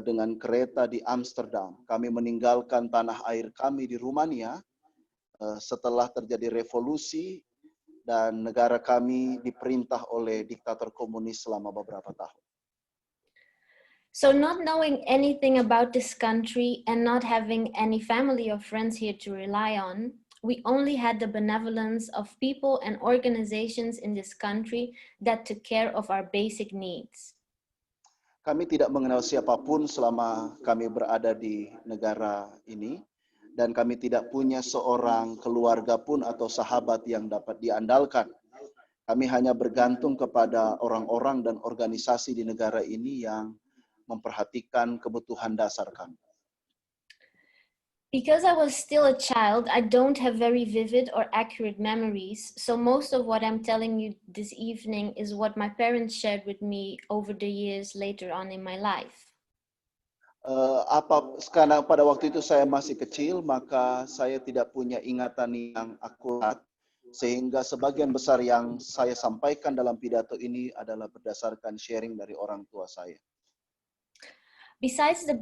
dengan kereta di Amsterdam. Kami meninggalkan tanah air kami di Rumania setelah terjadi revolusi dan negara kami diperintah oleh diktator komunis selama beberapa tahun. So not knowing anything about this country and not having any family or friends here to rely on, we only had the benevolence of people and organizations in this country that took care of our basic needs. Kami tidak mengenal siapapun selama kami berada di negara ini, dan kami tidak punya seorang keluarga pun atau sahabat yang dapat diandalkan. Kami hanya bergantung kepada orang-orang dan organisasi di negara ini yang memperhatikan kebutuhan dasar kami. Because I was still a child, I don't have very vivid or accurate memories, so most of what I'm telling you this evening is what my parents shared with me over the years later on in my life. Karena pada waktu itu saya masih kecil, maka saya tidak punya ingatan yang akurat, sehingga sebagian besar yang saya sampaikan dalam pidato ini adalah berdasarkan sharing dari orang tua saya. Besides the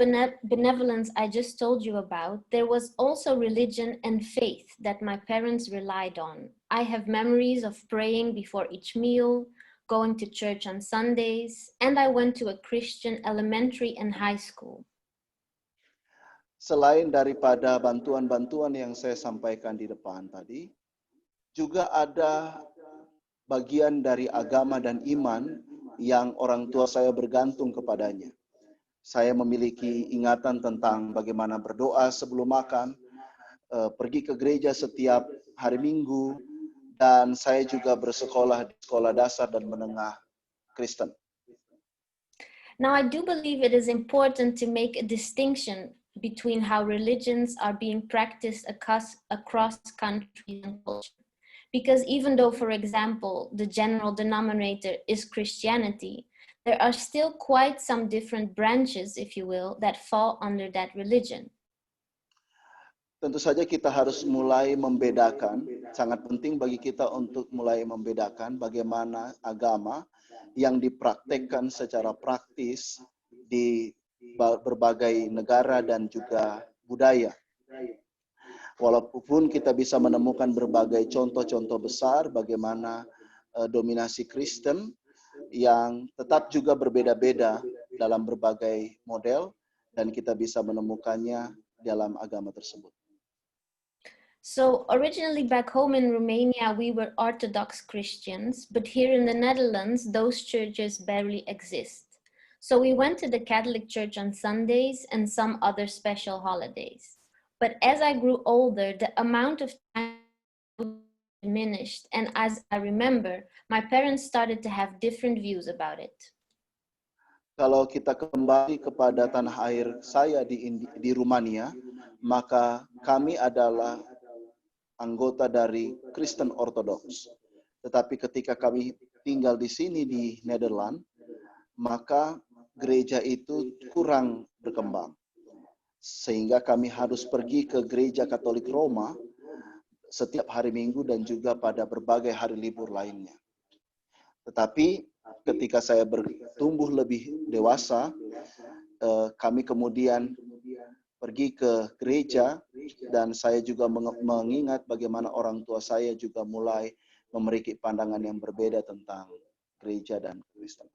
benevolence I just told you about, there was also religion and faith that my parents relied on. I have memories of praying before each meal, going to church on Sundays, and I went to a Christian elementary and high school. Selain daripada bantuan-bantuan yang saya sampaikan di depan tadi, juga ada bagian dari agama dan iman yang orang tua saya bergantung kepadanya. Saya memiliki ingatan tentang bagaimana berdoa sebelum makan, pergi ke gereja setiap hari Minggu, dan saya juga bersekolah di sekolah dasar dan menengah Kristen. Now, I do believe it is important to make a distinction between how religions are being practiced across countries and culture. Because even though, for example, the general denominator is Christianity, there are still quite some different branches, if you will, that fall under that religion. Tentu saja kita harus mulai membedakan, sangat penting bagi kita untuk mulai membedakan bagaimana agama yang dipraktekkan secara praktis di berbagai negara dan juga budaya. Walaupun kita bisa menemukan berbagai contoh-contoh besar bagaimana dominasi Kristen yang tetap juga berbeda-beda dalam berbagai model dan kita bisa menemukannya dalam agama tersebut. So originally back home in Romania, we were Orthodox Christians, but here in the Netherlands, those churches barely exist. So we went to the Catholic Church on Sundays and some other special holidays. But as I grew older, the amount of time diminished, and as I remember, my parents started to have different views about it. Kalau kita kembali kepada tanah air saya di Rumania, maka kami adalah anggota dari Kristen Ortodoks. Tetapi ketika kami tinggal di sini di Nederland, maka gereja itu kurang berkembang. Sehingga kami harus pergi ke gereja Katolik Roma setiap hari Minggu dan juga pada berbagai hari libur lainnya. Tetapi ketika saya bertumbuh lebih dewasa, kami kemudian pergi ke gereja dan saya juga mengingat bagaimana orang tua saya juga mulai memiliki pandangan yang berbeda tentang gereja dan Kristen.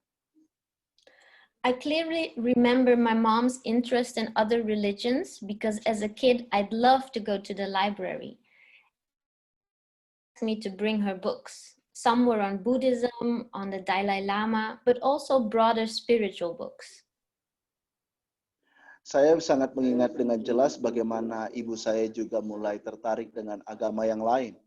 I clearly remember my mom's interest in other religions because as a kid, I'd love to go to the library. She asked me to bring her books. Some were on Buddhism, on the Dalai Lama, but also broader spiritual books. Saya sangat mengingat dengan jelas bagaimana ibu saya juga mulai tertarik dengan agama yang lain.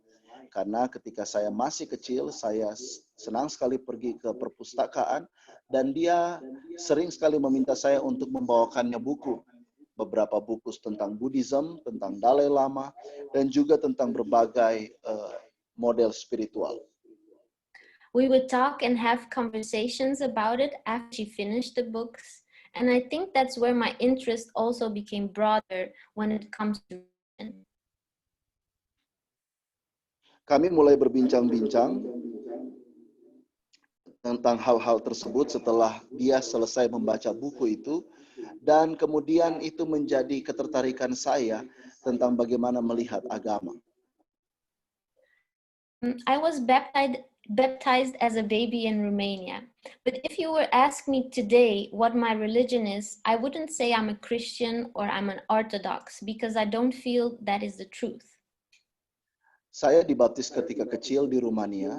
Karena ketika saya masih kecil, saya senang sekali pergi ke perpustakaan dan dia sering sekali meminta saya untuk membawakannya buku. Beberapa buku tentang Buddhism, tentang Dalai Lama, dan juga tentang berbagai model spiritual. We would talk and have conversations about it after she finished the books. And I think that's where my interest also became broader when it comes to religion. Kami mulai berbincang-bincang tentang hal-hal tersebut setelah dia selesai membaca buku itu, dan kemudian itu menjadi ketertarikan saya tentang bagaimana melihat agama. I was baptized as a baby in Romania. But if you were ask me today what my religion is, I wouldn't say I'm a Christian or I'm an Orthodox because I don't feel that is the truth. Saya dibaptis ketika kecil di Rumania,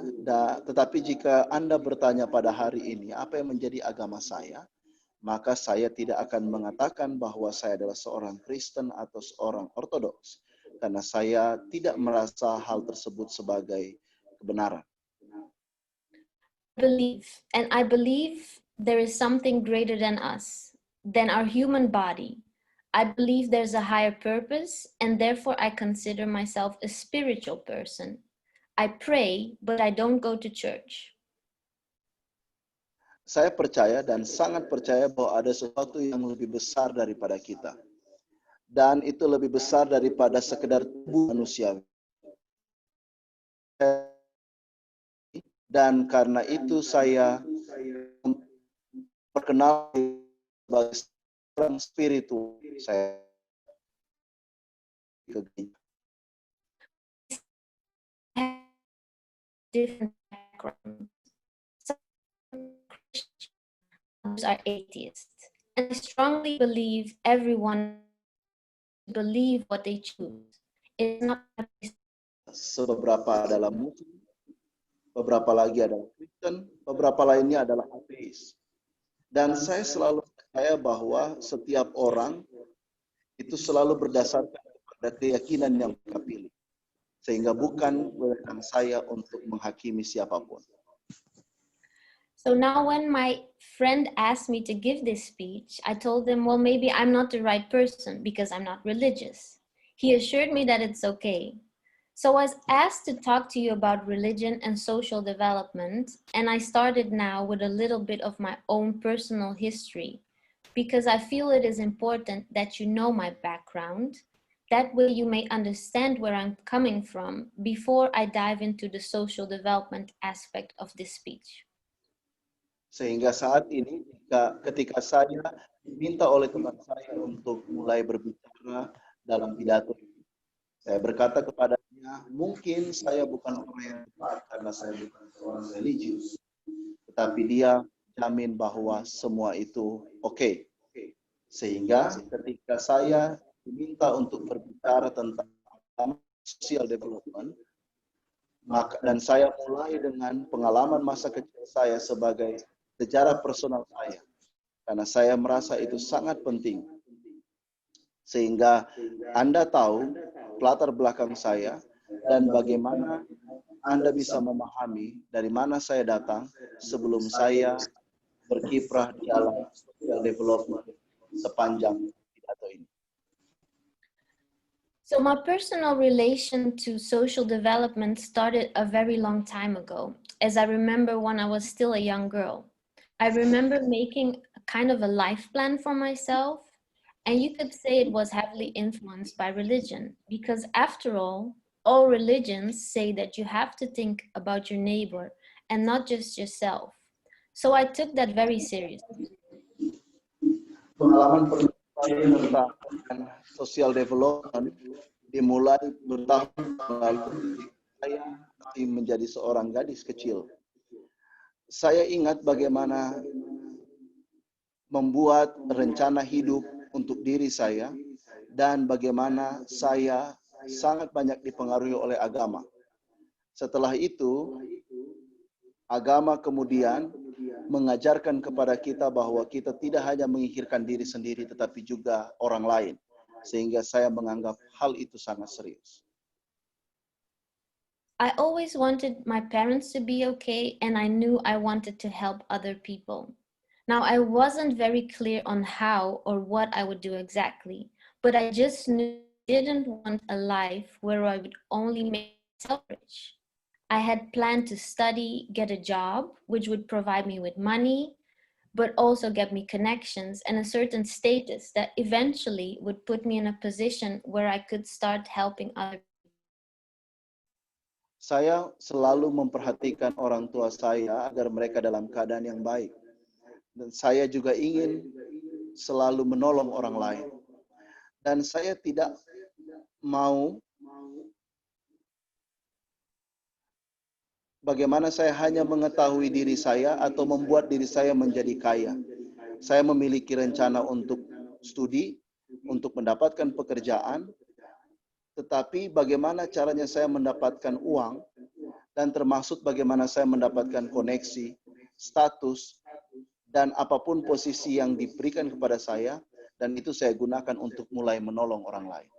tetapi jika Anda bertanya pada hari ini apa yang menjadi agama saya, maka saya tidak akan mengatakan bahwa saya adalah seorang Kristen atau seorang Ortodoks, karena saya tidak merasa hal tersebut sebagai kebenaran. I believe there is something greater than us, than our human body. I believe there's a higher purpose, and therefore I consider myself a spiritual person. I pray, but I don't go to church. Saya percaya dan sangat percaya bahwa ada sesuatu yang lebih besar daripada kita. Dan itu lebih besar daripada sekedar tubuh manusia. Dan karena itu saya perkenal sebagai orang spiritual. Saya ke gereja. Different backgrounds. Some Christians are atheists. And I strongly believe everyone believe what they choose. It's not Seberapa adalah Muslim, beberapa lagi adalah Kristen, beberapa lainnya adalah ateis. Dan saya selalu percaya bahwa setiap orang itu selalu berdasarkan pada keyakinan yang mereka pilih. Sehingga bukan wewenang saya untuk menghakimi siapapun. So now when my friend asked me to give this speech, I told them, well, maybe I'm not the right person because I'm not religious. He assured me that it's okay. So I was asked to talk to you about religion and social development, and I started now with a little bit of my own personal history, because I feel it is important that you know my background. That way you may understand where I'm coming from before I dive into the social development aspect of this speech. Sehingga saat ini ketika saya diminta oleh teman saya untuk mulai berbicara dalam pidato ini, saya berkata kepadanya, mungkin saya bukan orang yang tepat karena saya bukan seorang religius, tetapi dia jamin bahwa semua itu oke. Sehingga ketika saya diminta untuk berbicara tentang social development, dan saya mulai dengan pengalaman masa kecil saya sebagai sejarah personal saya, karena saya merasa itu sangat penting. Sehingga Anda tahu latar belakang saya dan bagaimana Anda bisa memahami dari mana saya datang sebelum saya berkiprah di dalam social development sepanjang pidato ini. So my personal relation to social development started a very long time ago, as I remember when I was still a young girl. I remember making a kind of a life plan for myself, and you could say it was heavily influenced by religion, because after all religions say that you have to think about your neighbor and not just yourself. So I took that very seriously. Pengalaman pertama saya tentang social development dimulai bertahun lalu. Saya masih menjadi seorang gadis kecil. Saya ingat bagaimana membuat rencana hidup untuk diri saya dan bagaimana saya sangat banyak dipengaruhi oleh agama. Setelah itu, agama kemudian mengajarkan kepada kita bahwa kita tidak hanya memikirkan diri sendiri tetapi juga orang lain. Sehingga saya menganggap hal itu sangat serius. I always wanted my parents to be okay, and I knew I wanted to help other people. Now, I wasn't very clear on how or what I would do exactly, but I just knew I didn't want a life where I would only make myself rich. I had planned to study, get a job, which would provide me with money, but also get me connections and a certain status that eventually would put me in a position where I could start helping other people. Saya selalu memperhatikan orang tua saya agar mereka dalam keadaan yang baik. Dan saya juga ingin selalu menolong orang lain. Dan saya tidak mau bagaimana saya hanya mengetahui diri saya atau membuat diri saya menjadi kaya. Saya memiliki rencana untuk studi, untuk mendapatkan pekerjaan, tetapi bagaimana caranya saya mendapatkan uang, dan termasuk bagaimana saya mendapatkan koneksi, status, dan apapun posisi yang diberikan kepada saya, dan itu saya gunakan untuk mulai menolong orang lain.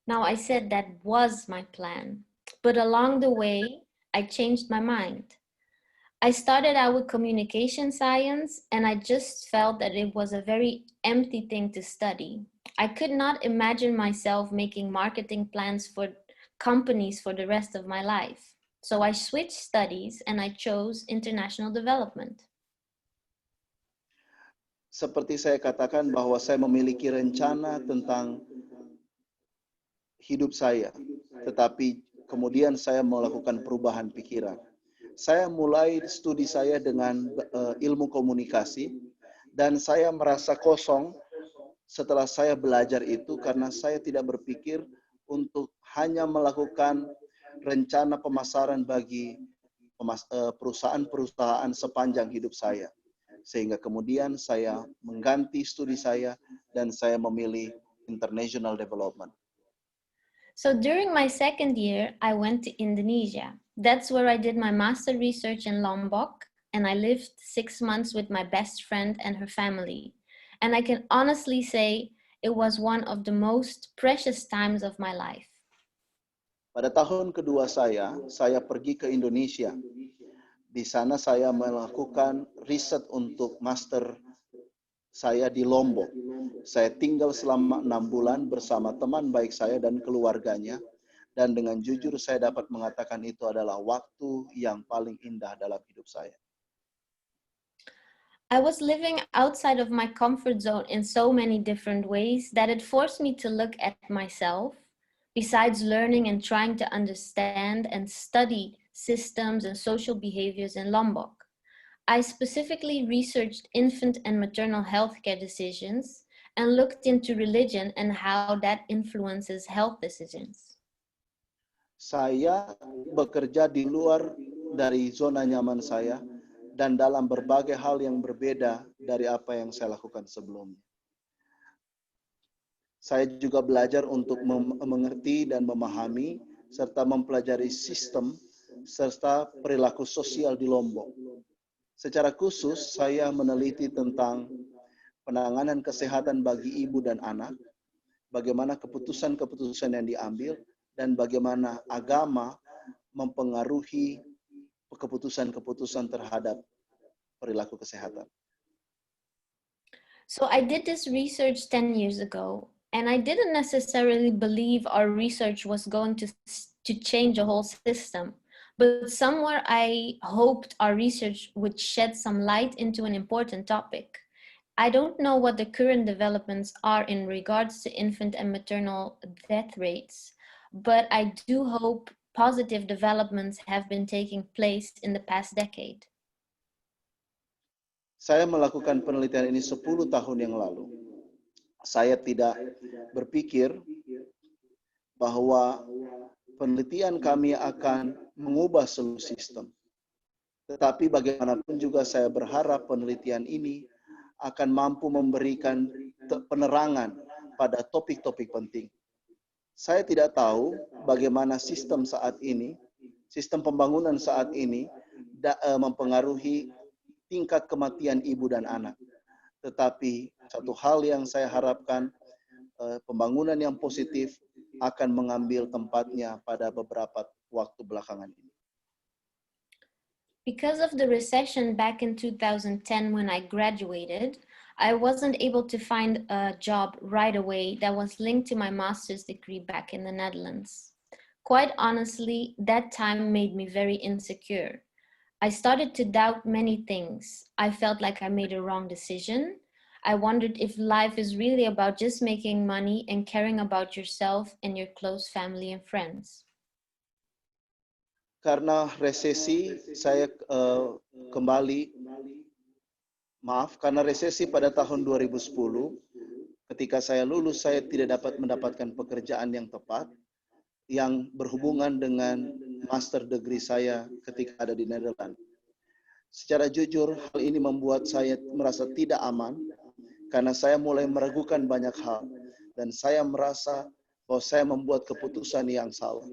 Now, I said that was my plan, but along the way, I changed my mind. I started out with communication science, and I just felt that it was a very empty thing to study. I could not imagine myself making marketing plans for companies for the rest of my life. So I switched studies and I chose international development. Seperti saya katakan bahwa saya memiliki rencana tentang hidup saya, tetapi kemudian saya melakukan perubahan pikiran. Saya mulai studi saya dengan ilmu komunikasi, dan saya merasa kosong setelah saya belajar itu karena saya tidak berpikir untuk hanya melakukan rencana pemasaran bagi perusahaan-perusahaan sepanjang hidup saya. Sehingga kemudian saya mengganti studi saya dan saya memilih international development. So during my second year, I went to Indonesia. That's where I did my master research in Lombok, and I lived 6 months with my best friend and her family. And I can honestly say it was one of the most precious times of my life. Pada tahun kedua saya pergi ke Indonesia. Di sana saya melakukan riset untuk master saya di Lombok. Saya tinggal selama 6 bulan bersama teman baik saya dan keluarganya. Dan dengan jujur saya dapat mengatakan itu adalah waktu yang paling indah dalam hidup saya. I was living outside of my comfort zone in so many different ways that it forced me to look at myself, besides learning and trying to understand and study systems and social behaviors in Lombok. I specifically researched infant and maternal healthcare decisions and looked into religion and how that influences health decisions. Saya bekerja di luar dari zona nyaman saya dan dalam berbagai hal yang berbeda dari apa yang saya lakukan sebelumnya. Saya juga belajar untuk mengerti dan memahami serta mempelajari sistem serta perilaku sosial di Lombok. Secara khusus, saya meneliti tentang penanganan kesehatan bagi ibu dan anak, bagaimana keputusan-keputusan yang diambil, dan bagaimana agama mempengaruhi keputusan-keputusan terhadap perilaku kesehatan. So I did this research 10 years ago, and I didn't necessarily believe our research was going to change the whole system. But somewhere I hoped our research would shed some light into an important topic. I don't know what the current developments are in regards to infant and maternal death rates, but I do hope positive developments have been taking place in the past decade. Saya melakukan penelitian ini 10 tahun yang lalu. Saya tidak berpikir bahwa penelitian kami akan mengubah seluruh sistem. Tetapi bagaimanapun juga saya berharap penelitian ini akan mampu memberikan penerangan pada topik-topik penting. Saya tidak tahu bagaimana sistem saat ini, sistem pembangunan saat ini mempengaruhi tingkat kematian ibu dan anak. Tetapi satu hal yang saya harapkan, pembangunan yang positif akan mengambil tempatnya pada beberapa waktu belakangan ini. Because of the recession back in 2010 when I graduated, I wasn't able to find a job right away that was linked to my master's degree back in the Netherlands. Quite honestly, that time made me very insecure. I started to doubt many things. I felt like I made a wrong decision. I wondered if life is really about just making money and caring about yourself and your close family and friends. Karena resesi, saya karena resesi pada tahun 2010, ketika saya lulus, saya tidak dapat mendapatkan pekerjaan yang tepat, yang berhubungan dengan master degree saya ketika ada di Netherlands. Secara jujur, hal ini membuat saya merasa tidak aman, karena saya mulai meragukan banyak hal, dan saya merasa bahwa saya membuat keputusan yang salah.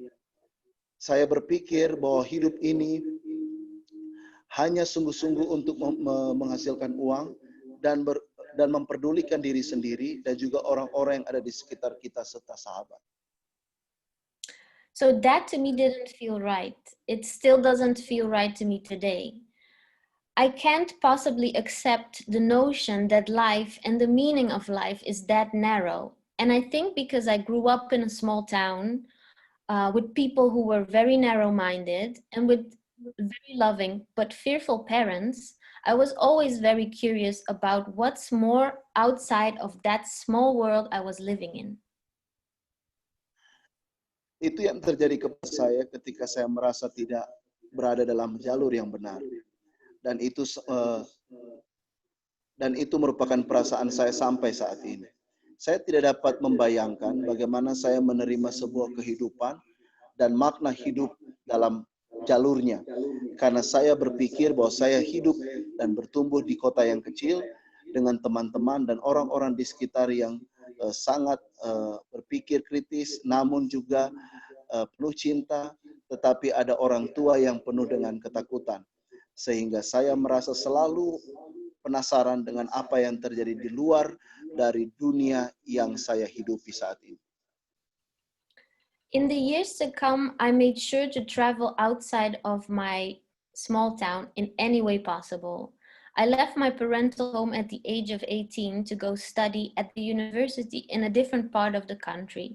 Saya berpikir bahwa hidup ini hanya sungguh-sungguh untuk menghasilkan uang dan memperdulikan diri sendiri dan juga orang-orang yang ada di sekitar kita serta sahabat. So that to me didn't feel right. It still doesn't feel right to me today. I can't possibly accept the notion that life and the meaning of life is that narrow. And I think because I grew up in a small town, with people who were very narrow-minded and with very loving but fearful parents, I was always very curious about what's more outside of that small world I was living in. Itu yang terjadi kepada saya ketika saya merasa tidak berada dalam jalur yang benar. Dan itu merupakan perasaan saya sampai saat ini. Saya tidak dapat membayangkan bagaimana saya menerima sebuah kehidupan dan makna hidup dalam jalurnya. Karena saya berpikir bahwa saya hidup dan bertumbuh di kota yang kecil dengan teman-teman dan orang-orang di sekitar yang sangat berpikir kritis, namun juga penuh cinta, tetapi ada orang tua yang penuh dengan ketakutan. Sehingga saya merasa selalu penasaran dengan apa yang terjadi di luar dari dunia yang saya hidupi saat ini. In the years to come, I made sure to travel outside of my small town in any way possible. I left my parental home at the age of 18 to go study at the university in a different part of the country.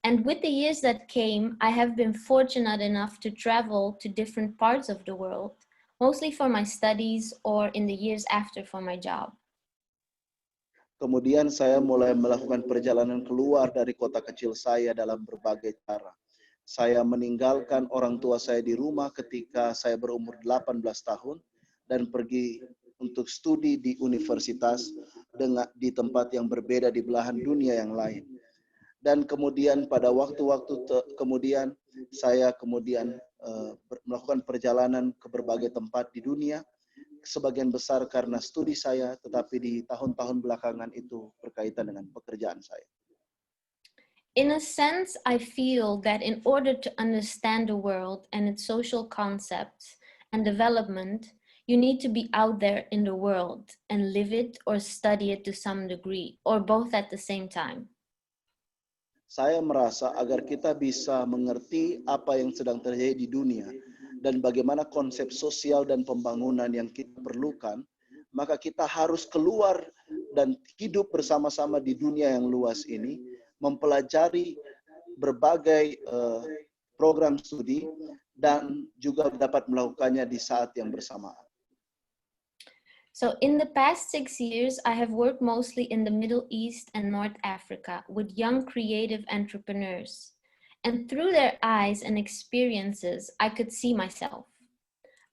And with the years that came, I have been fortunate enough to travel to different parts of the world, mostly for my studies or in the years after for my job. Kemudian saya mulai melakukan perjalanan keluar dari kota kecil saya dalam berbagai cara. Saya meninggalkan orang tua saya di rumah ketika saya berumur 18 tahun dan pergi untuk studi di universitas di tempat yang berbeda di belahan dunia yang lain. Dan kemudian pada waktu-waktu kemudian saya kemudian melakukan perjalanan ke berbagai tempat di dunia, sebagian besar karena studi saya, tetapi di tahun-tahun belakangan itu berkaitan dengan pekerjaan saya. In a sense, I feel that in order to understand the world and its social concepts and development, you need to be out there in the world and live it or study it to some degree, or both at the same time. Saya merasa agar kita bisa mengerti apa yang sedang terjadi di dunia dan bagaimana konsep sosial dan pembangunan yang kita perlukan, maka kita harus keluar dan hidup bersama-sama di dunia yang luas ini, mempelajari berbagai program studi dan juga dapat melakukannya di saat yang bersamaan. So in the past 6 years, I have worked mostly in the Middle East and North Africa with young creative entrepreneurs. And through their eyes and experiences, I could see myself.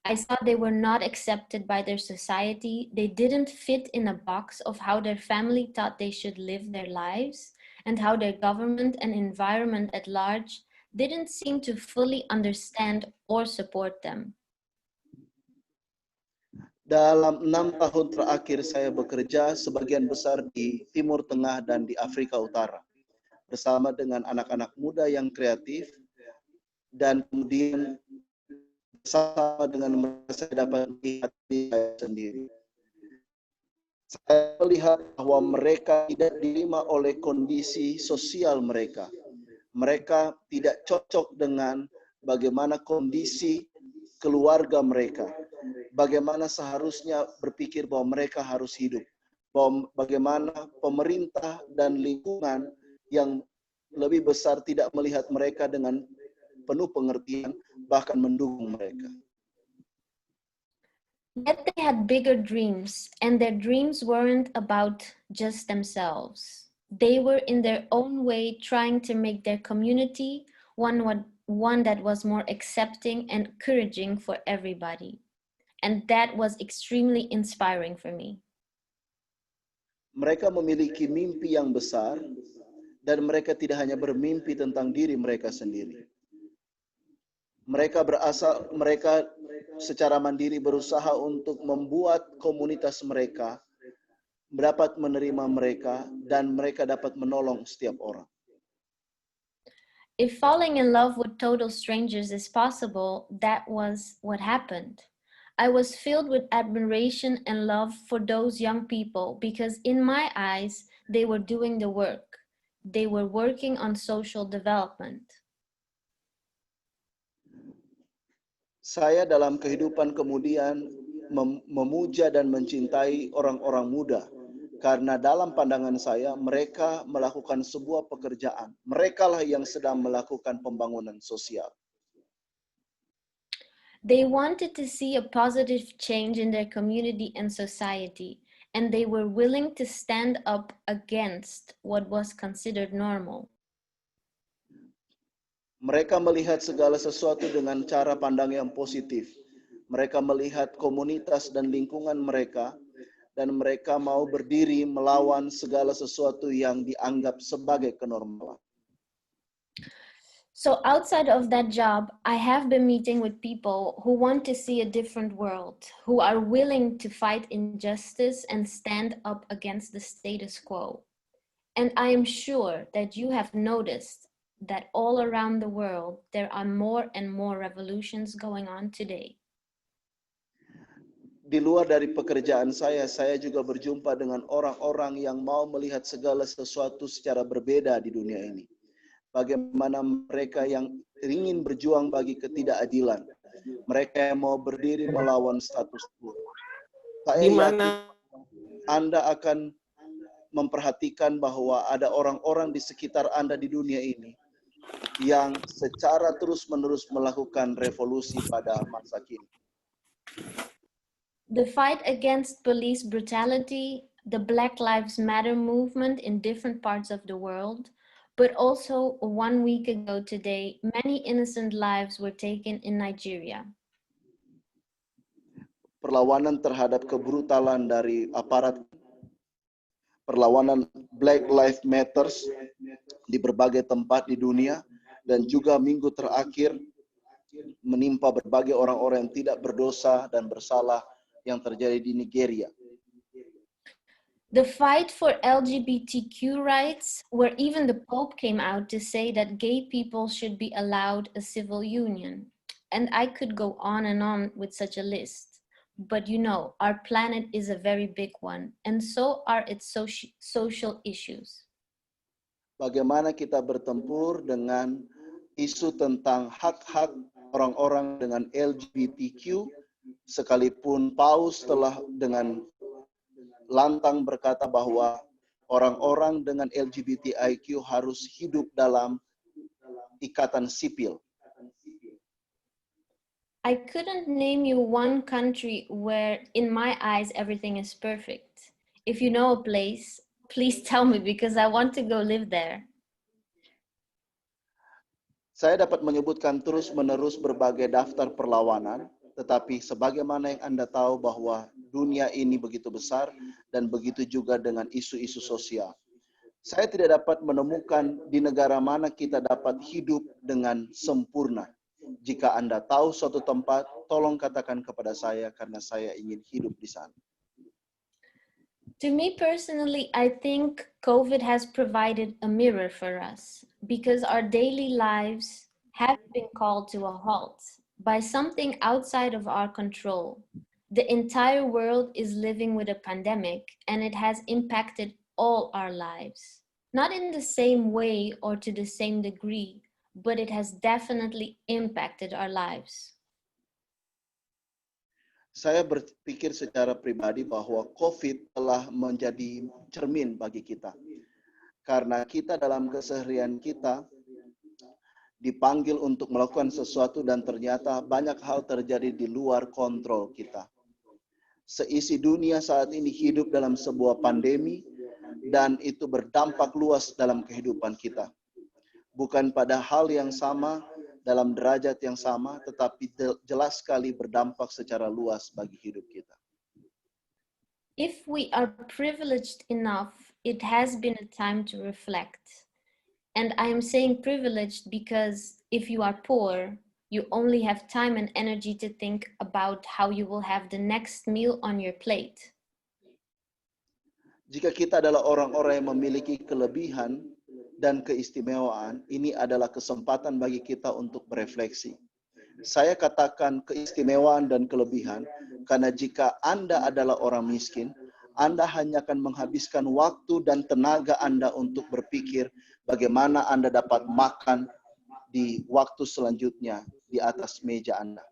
I saw they were not accepted by their society. They didn't fit in a box of how their family thought they should live their lives, and how their government and environment at large didn't seem to fully understand or support them. Dalam 6 tahun terakhir saya bekerja sebagian besar di Timur Tengah dan di Afrika Utara bersama dengan anak-anak muda yang kreatif, dan kemudian bersama dengan mereka saya dapat melihat diri saya sendiri. Saya melihat bahwa mereka tidak diterima oleh kondisi sosial mereka. Mereka tidak cocok dengan bagaimana kondisi keluarga mereka, bagaimana seharusnya berpikir bahwa mereka harus hidup, bahwa bagaimana pemerintah dan lingkungan yang lebih besar tidak melihat mereka dengan penuh pengertian, bahkan mendukung mereka. Yet they had bigger dreams, and their dreams weren't about just themselves. They were in their own way trying to make their community one that was more accepting and encouraging for everybody. And that was extremely inspiring for me. Mereka memiliki mimpi yang besar, dan mereka tidak hanya bermimpi tentang diri mereka sendiri. Mereka secara mandiri berusaha untuk membuat komunitas mereka dapat menerima mereka, dan mereka dapat menolong setiap orang. If falling in love with total strangers is possible, that was what happened. I was filled with admiration and love for those young people because in my eyes, they were doing the work. They were working on social development. Saya dalam kehidupan kemudian memuja dan mencintai orang-orang muda, karena dalam pandangan saya mereka melakukan sebuah pekerjaan. Merekalah yang sedang melakukan pembangunan sosial. They wanted to see a positive change in their community and society, and they were willing to stand up against what was considered normal. Mereka melihat segala sesuatu dengan cara pandang yang positif. Mereka melihat komunitas dan lingkungan mereka, dan mereka mau berdiri melawan segala sesuatu yang dianggap sebagai kenormalan. So outside of that job, I have been meeting with people who want to see a different world, who are willing to fight injustice and stand up against the status quo. And I am sure that you have noticed that all around the world, there are more and more revolutions going on today. Di luar dari pekerjaan saya juga berjumpa dengan orang-orang yang mau melihat segala sesuatu secara berbeda di dunia ini. Bagaimana mereka yang ingin berjuang bagi ketidakadilan. Mereka yang mau berdiri melawan status quo. Saya yakin Anda akan memperhatikan bahwa ada orang-orang di sekitar Anda di dunia ini yang secara terus-menerus melakukan revolusi pada masa kini. The fight against police brutality, the Black Lives Matter movement in different parts of the world, but also 1 week ago today, many innocent lives were taken in Nigeria. Perlawanan terhadap kebrutalan dari aparat, perlawanan Black Lives Matter di berbagai tempat di dunia, dan juga minggu terakhir menimpa berbagai orang-orang yang tidak berdosa dan bersalah yang terjadi di Nigeria. The fight for LGBTQ rights, where even the Pope came out to say that gay people should be allowed a civil union. And I could go on and on with such a list. But you know, our planet is a very big one, and so are its social issues. Bagaimana kita bertempur dengan isu tentang hak-hak orang-orang dengan LGBTQ, sekalipun Paus telah dengan lantang berkata bahwa orang-orang dengan LGBTIQ harus hidup dalam ikatan sipil. I couldn't name you one country where, in my eyes, everything is perfect. If you know a place, please tell me because I want to go live there. Saya dapat menyebutkan terus-menerus berbagai daftar perlawanan, tetapi sebagaimana yang Anda tahu bahwa dunia ini begitu besar dan begitu juga dengan isu-isu sosial. Saya tidak dapat menemukan di negara mana kita dapat hidup dengan sempurna. Jika Anda tahu suatu tempat, tolong katakan kepada saya karena saya ingin hidup di sana. To me personally, I think COVID has provided a mirror for us because our daily lives have been called to a halt by something outside of our control. The entire world is living with a pandemic and it has impacted all our lives. Not in the same way or to the same degree, but it has definitely impacted our lives. Saya berpikir secara pribadi bahwa COVID telah menjadi cermin bagi kita. Karena kita dalam keseharian kita dipanggil untuk melakukan sesuatu dan ternyata banyak hal terjadi di luar kontrol kita. Seisi dunia saat ini hidup dalam sebuah pandemi dan itu berdampak luas dalam kehidupan kita. Bukan pada hal yang sama, dalam derajat yang sama, tetapi jelas sekali berdampak secara luas bagi hidup kita. If we are privileged enough, it has been a time to reflect. And I am saying privileged because if you are poor, you only have time and energy to think about how you will have the next meal on your plate. Jika kita adalah orang-orang yang memiliki kelebihan dan keistimewaan, ini adalah kesempatan bagi kita untuk berefleksi. Saya katakan keistimewaan dan kelebihan, karena jika Anda adalah orang miskin, Anda hanya akan menghabiskan waktu dan tenaga Anda untuk berpikir bagaimana Anda dapat makan di waktu selanjutnya di atas meja Anda.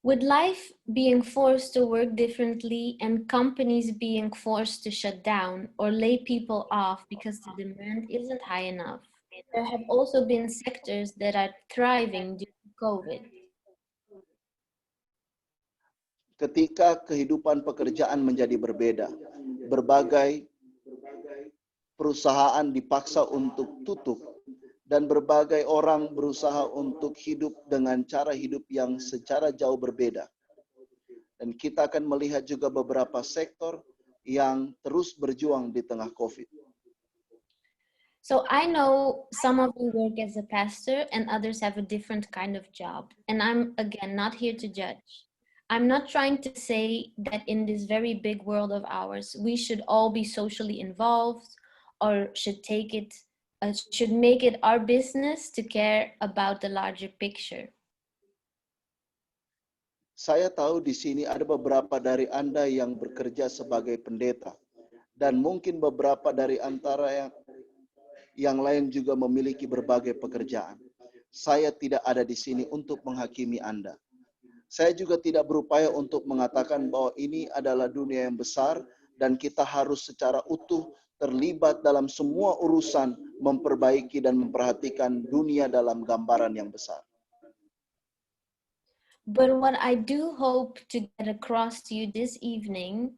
With life being forced to work differently and companies being forced to shut down or lay people off because the demand isn't high enough, there have also been sectors that are thriving due to COVID. Ketika kehidupan pekerjaan menjadi berbeda, berbagai perusahaan dipaksa untuk tutup, dan berbagai orang berusaha untuk hidup dengan cara hidup yang secara jauh berbeda. Dan kita akan melihat juga beberapa sektor yang terus berjuang di tengah COVID. So I know some of you work as a pastor and others have a different kind of job. And I'm, again, not here to judge. I'm not trying to say that in this very big world of ours, we should all be socially involved or should make it our business to care about the larger picture. Saya tahu di sini ada beberapa dari Anda yang bekerja sebagai pendeta dan mungkin beberapa dari antara yang lain juga memiliki berbagai pekerjaan. Saya tidak ada di sini untuk menghakimi Anda. Saya juga tidak berupaya untuk mengatakan bahwa ini adalah dunia yang besar dan kita harus secara utuh terlibat dalam semua urusan memperbaiki dan memperhatikan dunia dalam gambaran yang besar. But what I do hope to get across to you this evening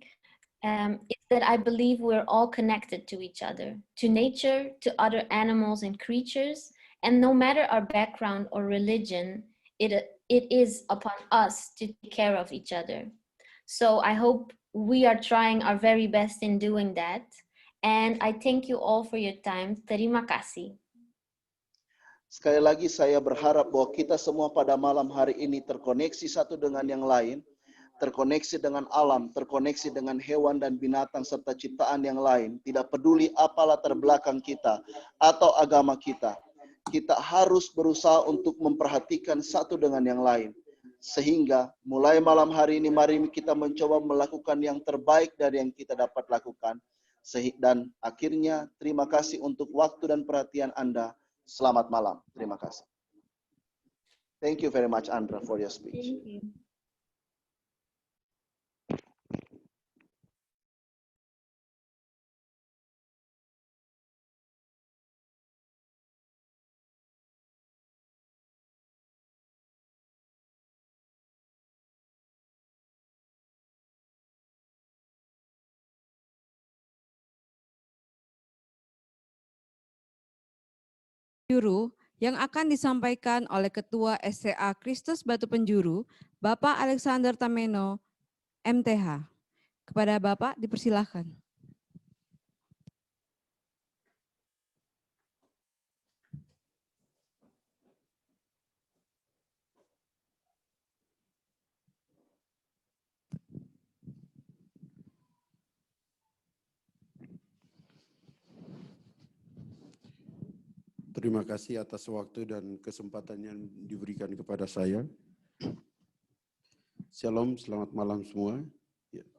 is that I believe we're all connected to each other, to nature, to other animals and creatures, and no matter our background or religion, it is upon us to take care of each other. So I hope we are trying our very best in doing that. And I thank you all for your time. Terima kasih. Sekali lagi saya berharap bahwa kita semua pada malam hari ini terkoneksi satu dengan yang lain, terkoneksi dengan alam, terkoneksi dengan hewan dan binatang serta ciptaan yang lain. Tidak peduli apa latar belakang kita atau agama kita. Kita harus berusaha untuk memperhatikan satu dengan yang lain. Sehingga mulai malam hari ini mari kita mencoba melakukan yang terbaik dari yang kita dapat lakukan. Dan akhirnya terima kasih untuk waktu dan perhatian Anda. Selamat malam. Terima kasih. Thank you very much, Andra, for your speech. Thank you. Penjuru yang akan disampaikan oleh Ketua STA Kristus Batu Penjuru, Bapak Alexander Tameno, MTH. Kepada Bapak dipersilahkan. Terima kasih atas waktu dan kesempatan yang diberikan kepada saya. Shalom, selamat malam semua,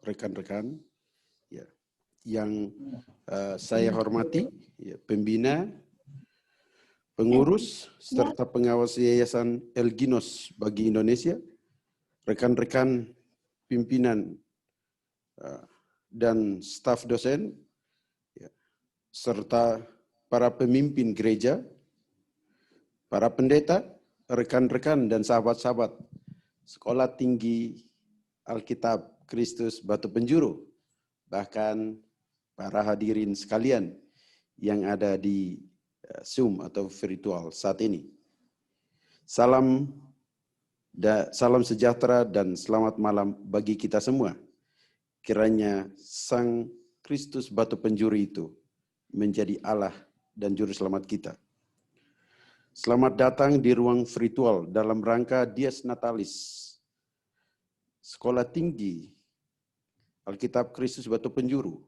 rekan-rekan. Yang saya hormati, pembina, pengurus, serta pengawas Yayasan Elginos bagi Indonesia, rekan-rekan pimpinan dan staf dosen, serta para pemimpin gereja, para pendeta, rekan-rekan dan sahabat-sahabat Sekolah Tinggi Alkitab Kristus Batu Penjuru, bahkan para hadirin sekalian yang ada di Zoom atau virtual saat ini. Salam sejahtera dan selamat malam bagi kita semua. Kiranya Sang Kristus Batu Penjuru itu menjadi Allah dan Juru Selamat kita. Selamat datang di ruang virtual dalam rangka Dies Natalis Sekolah Tinggi Alkitab Kristus Batu Penjuru.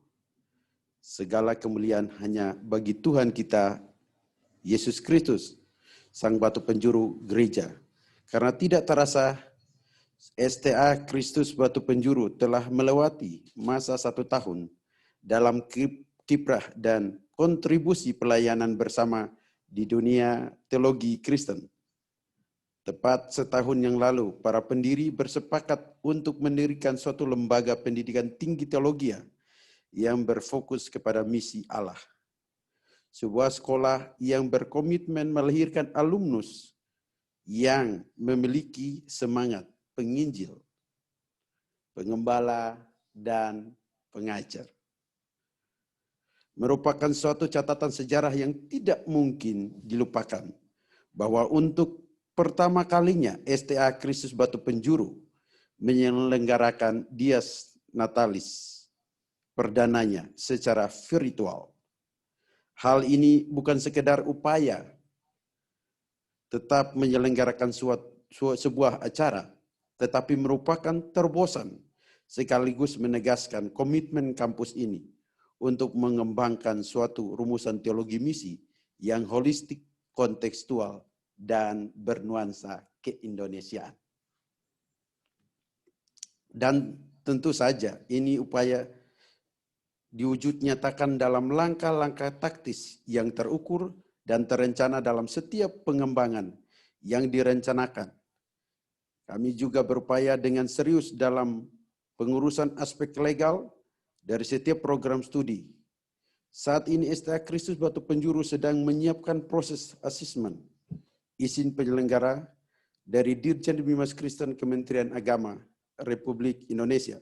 Segala kemuliaan hanya bagi Tuhan kita, Yesus Kristus, Sang Batu Penjuru Gereja. Karena tidak terasa, STA Kristus Batu Penjuru telah melewati masa 1 tahun dalam kiprah dan kontribusi pelayanan bersama di dunia teologi Kristen. Tepat setahun yang lalu, para pendiri bersepakat untuk mendirikan suatu lembaga pendidikan tinggi teologi yang berfokus kepada misi Allah. Sebuah sekolah yang berkomitmen melahirkan alumnus yang memiliki semangat penginjil, pengembala, dan pengajar. Merupakan suatu catatan sejarah yang tidak mungkin dilupakan, bahwa untuk pertama kalinya STA Kristus Batu Penjuru menyelenggarakan Dies Natalis perdananya secara virtual. Hal ini bukan sekedar upaya tetap menyelenggarakan sebuah acara, tetapi merupakan terobosan sekaligus menegaskan komitmen kampus ini untuk mengembangkan suatu rumusan teologi misi yang holistik, kontekstual, dan bernuansa keindonesiaan. Dan tentu saja ini upaya diwujud nyatakan dalam langkah-langkah taktis yang terukur dan terencana dalam setiap pengembangan yang direncanakan. Kami juga berupaya dengan serius dalam pengurusan aspek legal dari setiap program studi. Saat ini STA Kristus Batu Penjuru sedang menyiapkan proses asesmen izin penyelenggara dari Dirjen Bimas Kristen Kementerian Agama Republik Indonesia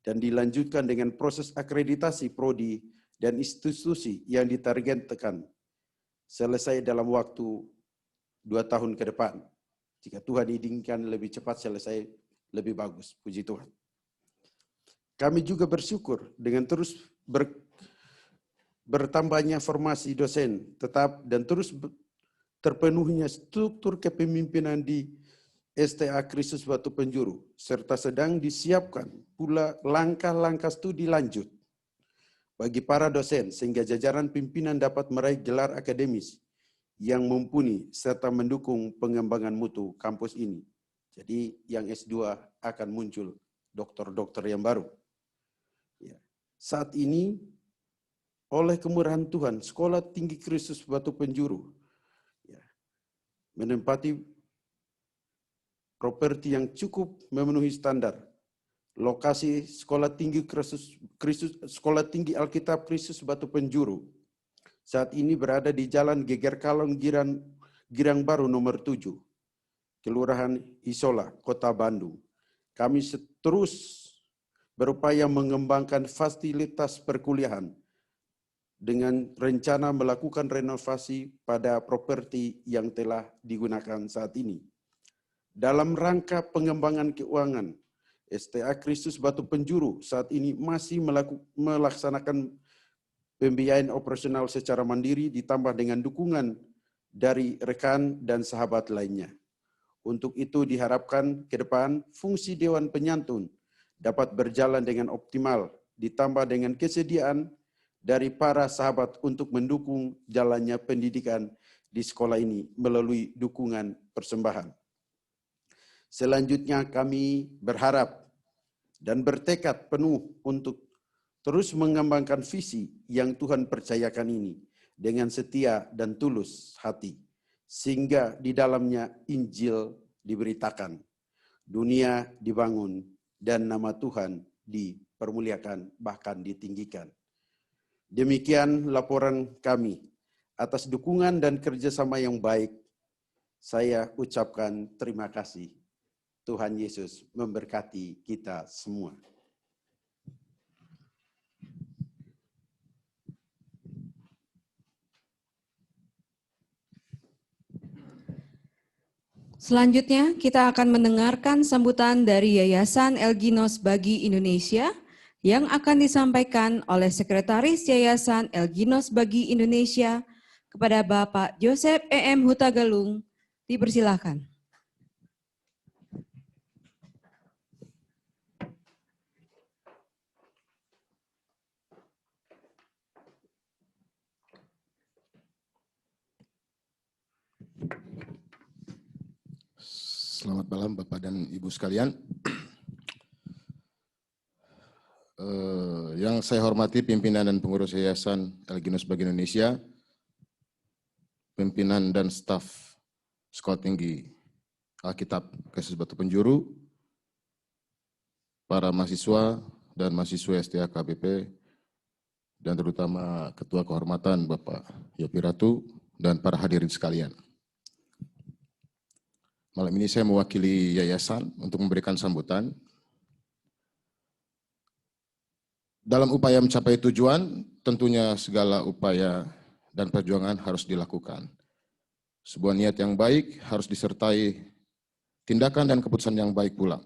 dan dilanjutkan dengan proses akreditasi prodi dan institusi yang ditargetkan selesai dalam waktu 2 tahun ke depan. Jika Tuhan izinkan lebih cepat selesai, lebih bagus. Puji Tuhan. Kami juga bersyukur dengan terus bertambahnya formasi dosen tetap dan terus terpenuhnya struktur kepemimpinan di STA Kristus Batu Penjuru, serta sedang disiapkan pula langkah-langkah studi lanjut bagi para dosen sehingga jajaran pimpinan dapat meraih gelar akademis yang mumpuni serta mendukung pengembangan mutu kampus ini. Jadi yang S2 akan muncul dokter-dokter yang baru. Ya. Saat ini oleh kemurahan Tuhan, Sekolah Tinggi Kristus Batu Penjuru ya, menempati properti yang cukup memenuhi standar. Lokasi Sekolah Tinggi Sekolah Tinggi Alkitab Kristus Batu Penjuru saat ini berada di Jalan Geger Kalong Girang Baru nomor 7, Kelurahan Isola, Kota Bandung. Kami terus berupaya mengembangkan fasilitas perkuliahan dengan rencana melakukan renovasi pada properti yang telah digunakan saat ini. Dalam rangka pengembangan keuangan, STA Kristus Batu Penjuru saat ini masih melaksanakan pembiayaan operasional secara mandiri ditambah dengan dukungan dari rekan dan sahabat lainnya. Untuk itu diharapkan ke depan fungsi Dewan Penyantun dapat berjalan dengan optimal, ditambah dengan kesediaan dari para sahabat untuk mendukung jalannya pendidikan di sekolah ini melalui dukungan persembahan. Selanjutnya kami berharap dan bertekad penuh untuk terus mengembangkan visi yang Tuhan percayakan ini dengan setia dan tulus hati, sehingga di dalamnya Injil diberitakan, dunia dibangun, dan nama Tuhan dipermuliakan bahkan ditinggikan. Demikian laporan kami. Atas dukungan dan kerjasama yang baik, saya ucapkan terima kasih. Tuhan Yesus memberkati kita semua. Selanjutnya, kita akan mendengarkan sambutan dari Yayasan Elginos Bagi Indonesia yang akan disampaikan oleh Sekretaris Yayasan Elginos Bagi Indonesia kepada Bapak Joseph E.M. Hutagalung. Dipersilakan. Selamat malam Bapak dan Ibu sekalian. Yang saya hormati pimpinan dan pengurus Yayasan Elginos Bagi Indonesia, pimpinan dan staf Sekolah Tinggi Alkitab Kristus Batu Penjuru, para mahasiswa dan mahasiswa STA KBP, dan terutama Ketua Kehormatan Bapak Yopi Ratu, dan para hadirin sekalian. Malam ini saya mewakili yayasan untuk memberikan sambutan. Dalam upaya mencapai tujuan, tentunya segala upaya dan perjuangan harus dilakukan. Sebuah niat yang baik harus disertai tindakan dan keputusan yang baik pula.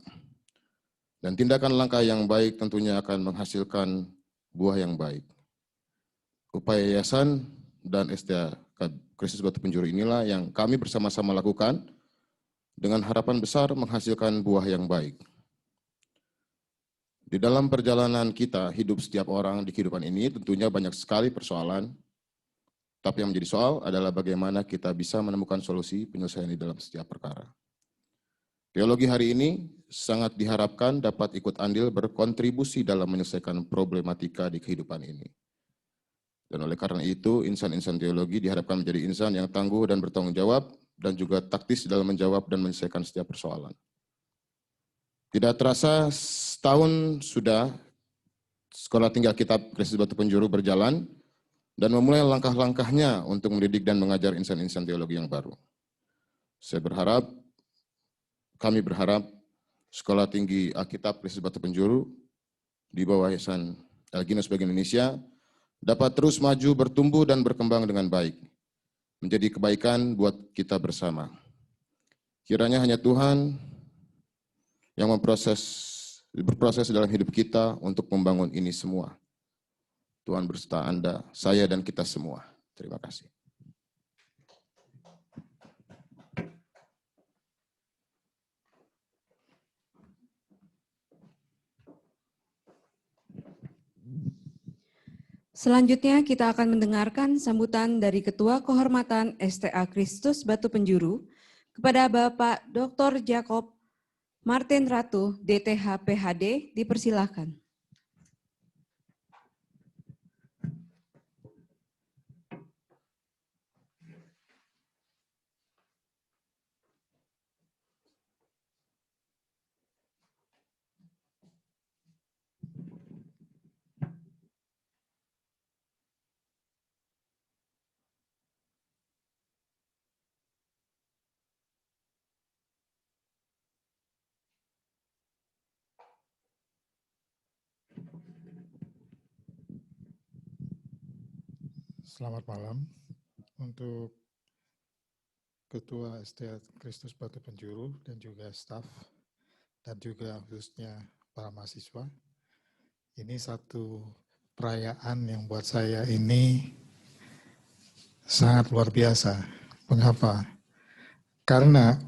Dan tindakan langkah yang baik tentunya akan menghasilkan buah yang baik. Upaya yayasan dan STA Kristus Batu Penjuru inilah yang kami bersama-sama lakukan dengan harapan besar menghasilkan buah yang baik. Di dalam perjalanan kita, hidup setiap orang di kehidupan ini tentunya banyak sekali persoalan, tapi yang menjadi soal adalah bagaimana kita bisa menemukan solusi penyelesaian di dalam setiap perkara. Teologi hari ini sangat diharapkan dapat ikut andil berkontribusi dalam menyelesaikan problematika di kehidupan ini. Dan oleh karena itu, insan-insan teologi diharapkan menjadi insan yang tangguh dan bertanggung jawab, dan juga taktis dalam menjawab dan menyelesaikan setiap persoalan. Tidak terasa setahun sudah Sekolah Tinggi Alkitab Kristus Batu Penjuru berjalan dan memulai langkah-langkahnya untuk mendidik dan mengajar insan-insan teologi yang baru. Kami berharap Sekolah Tinggi Alkitab Kristus Batu Penjuru di bawah Yayasan Elginos Bagi Indonesia dapat terus maju, bertumbuh, dan berkembang dengan baik, menjadi kebaikan buat kita bersama. Kiranya hanya Tuhan yang berproses dalam hidup kita untuk membangun ini semua. Tuhan berserta Anda, saya, dan kita semua. Terima kasih. Selanjutnya kita akan mendengarkan sambutan dari Ketua Kehormatan STA Kristus Batu Penjuru kepada Bapak Dr. Jacob Martin Ratu, DTH PhD, dipersilahkan. Selamat malam untuk Ketua STA Kristus Batu Penjuru dan juga staf dan juga khususnya para mahasiswa. Ini satu perayaan yang buat saya ini sangat luar biasa. Mengapa? Karena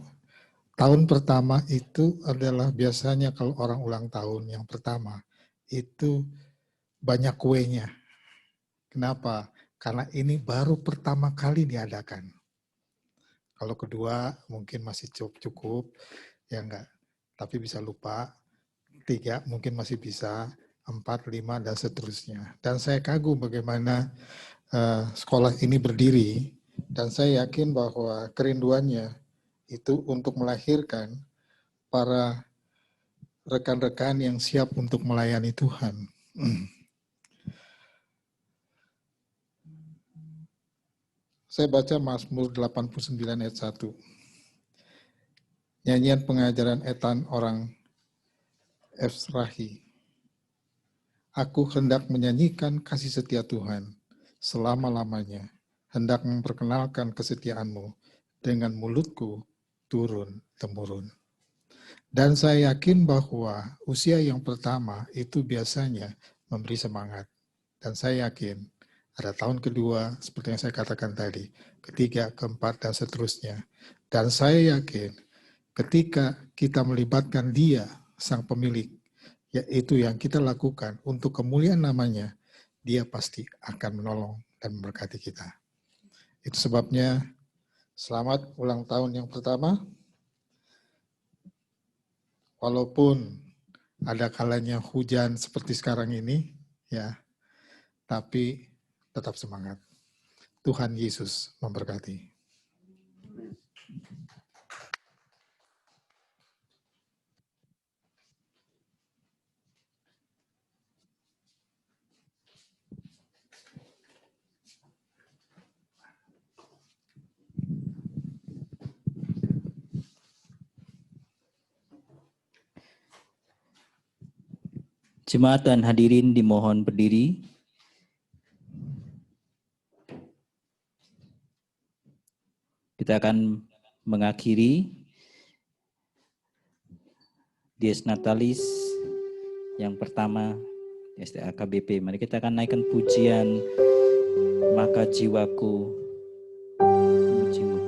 tahun pertama itu adalah biasanya kalau orang ulang tahun yang pertama itu banyak kuenya. Kenapa? Karena ini baru pertama kali diadakan. Kalau kedua mungkin masih cukup, ya enggak. Tapi bisa lupa. 3 mungkin masih bisa, 4, 5, dan seterusnya. Dan saya kagum bagaimana sekolah ini berdiri. Dan saya yakin bahwa kerinduannya itu untuk melahirkan para rekan-rekan yang siap untuk melayani Tuhan. Saya baca Mazmur 89 ayat 1. Nyanyian pengajaran etan orang Efsrahi. Aku hendak menyanyikan kasih setia Tuhan selama-lamanya, hendak memperkenalkan kesetiaan-Mu dengan mulutku turun-temurun. Dan saya yakin bahwa usia yang pertama itu biasanya memberi semangat. Dan saya yakin ada tahun kedua, seperti yang saya katakan tadi, ketiga, keempat, dan seterusnya. Dan saya yakin ketika kita melibatkan Dia, Sang Pemilik, yaitu yang kita lakukan untuk kemuliaan namanya, Dia pasti akan menolong dan memberkati kita. Itu sebabnya, selamat ulang tahun yang pertama. Walaupun ada kalanya hujan seperti sekarang ini, ya, tapi tetap semangat. Tuhan Yesus memberkati. Jemaat dan hadirin dimohon berdiri. Kita akan mengakhiri Dies Natalis yang pertama STA KBP. Mari kita akan naikkan pujian Maka Jiwaku Memujimu.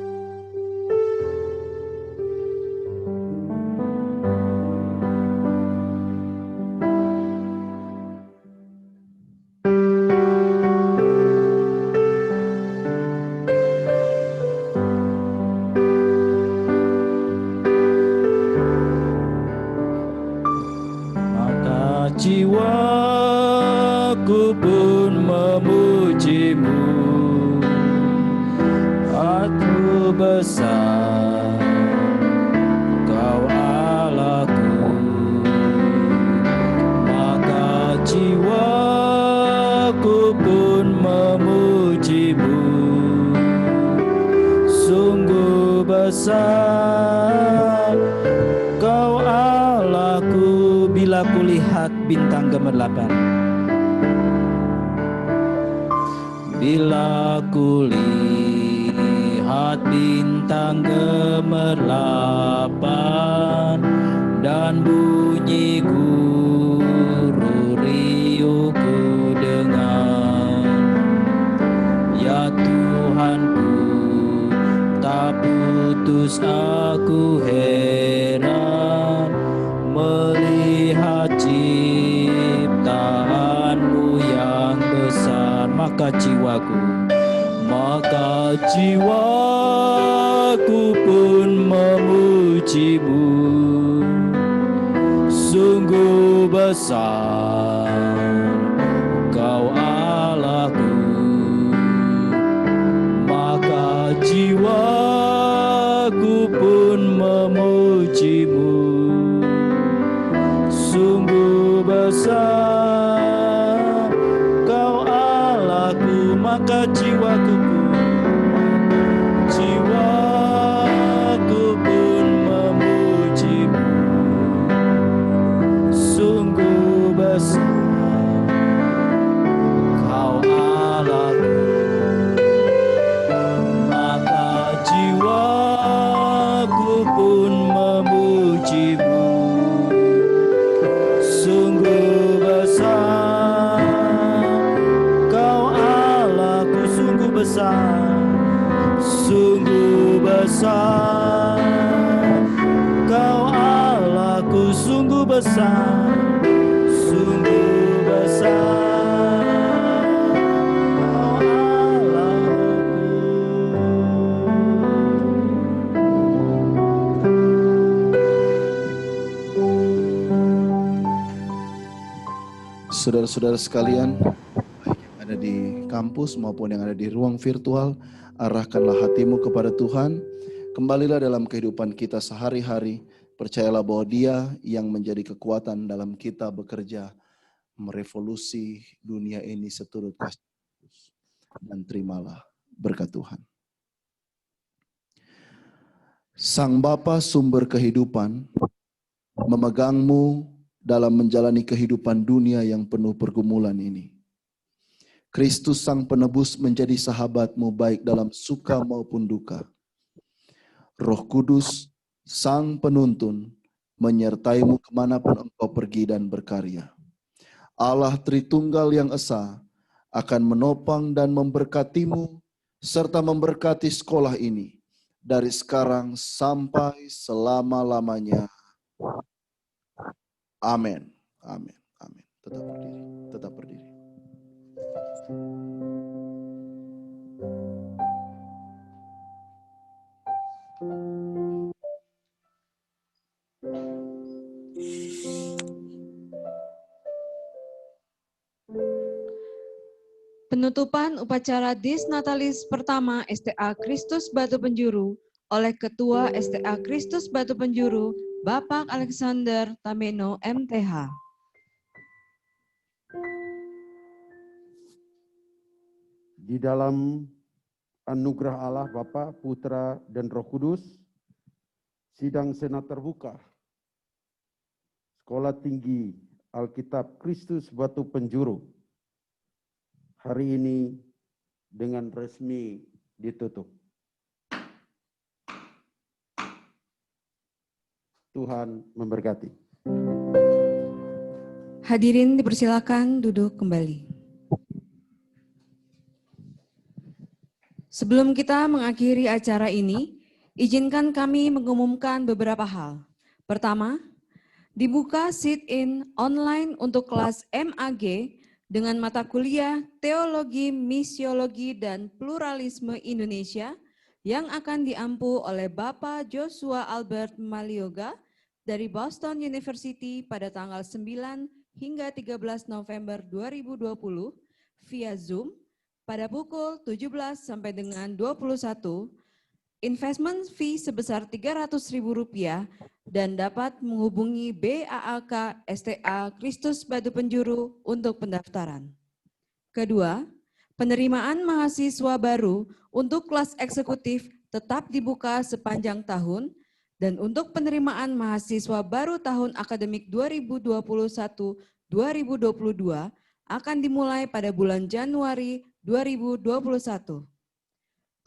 Jiwaku pun memujimu, aku besar, kau Allahku. Maka jiwaku pun memujimu, sungguh besar, kau Allahku. Bila kulihat bintang gemerlapan, bila kulihat bintang gemerlapan dan bunyi guru riuh ku dengar, ya Tuhanku, tak putus aku heran melihat ciptaanmu yang besar. maka jiwaku pun memujimu. Sungguh besar Kau Allahku, maka jiwaku pun memujimu. Sungguh besar Kau Allahku, maka jiwaku pun memujimu. Sungguh besar Kau Allahku, maka jiwaku pun memujimu. Sungguh besar Kau Allahku, sungguh besar, sungguh besar Kau Allahku, sungguh besar, sungguh besar Kau Allahku. Saudara-saudara sekalian, baik yang ada di kampus maupun yang ada di ruang virtual, arahkanlah hatimu kepada Tuhan. Kembalilah dalam kehidupan kita sehari-hari. Percayalah bahwa Dia yang menjadi kekuatan dalam kita bekerja merevolusi dunia ini seturut kasih Kristus. Dan terimalah berkat Tuhan. Sang Bapa sumber kehidupan memegangmu dalam menjalani kehidupan dunia yang penuh pergumulan ini. Kristus Sang Penebus menjadi sahabatmu baik dalam suka maupun duka. Roh Kudus, Sang Penuntun, menyertaimu kemanapun engkau pergi dan berkarya. Allah Tritunggal yang Esa akan menopang dan memberkatimu, serta memberkati sekolah ini, dari sekarang sampai selama-lamanya. Amin. Amin. Amin. Tetap berdiri. Tetap berdiri. Penutupan upacara Dis Natalis pertama STA Kristus Batu Penjuru oleh Ketua STA Kristus Batu Penjuru, Bapak Alexander Tameno, MTH. Di dalam anugerah Allah Bapa, Putra, dan Roh Kudus, sidang senat terbuka Sekolah Tinggi Alkitab Kristus Batu Penjuru hari ini dengan resmi ditutup. Tuhan memberkati. Hadirin dipersilakan duduk kembali. Sebelum kita mengakhiri acara ini, izinkan kami mengumumkan beberapa hal. Pertama, dibuka sit-in online untuk kelas MAG dengan mata kuliah Teologi, Misiologi, dan Pluralisme Indonesia yang akan diampu oleh Bapak Joshua Albert Malioga dari Boston University pada tanggal 9 hingga 13 November 2020 via Zoom pada pukul 17 sampai dengan 21. Investment fee sebesar Rp300.000 dan dapat menghubungi BAAK STA Kristus Batu Penjuru untuk pendaftaran. Kedua, penerimaan mahasiswa baru untuk kelas eksekutif tetap dibuka sepanjang tahun dan untuk penerimaan mahasiswa baru tahun akademik 2021-2022 akan dimulai pada bulan Januari 2021.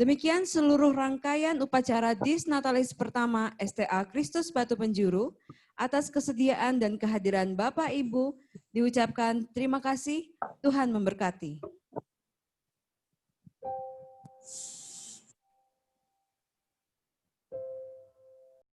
Demikian seluruh rangkaian upacara Dis Natalis pertama STA Kristus Batu Penjuru. Atas kesediaan dan kehadiran Bapak Ibu, diucapkan terima kasih, Tuhan memberkati.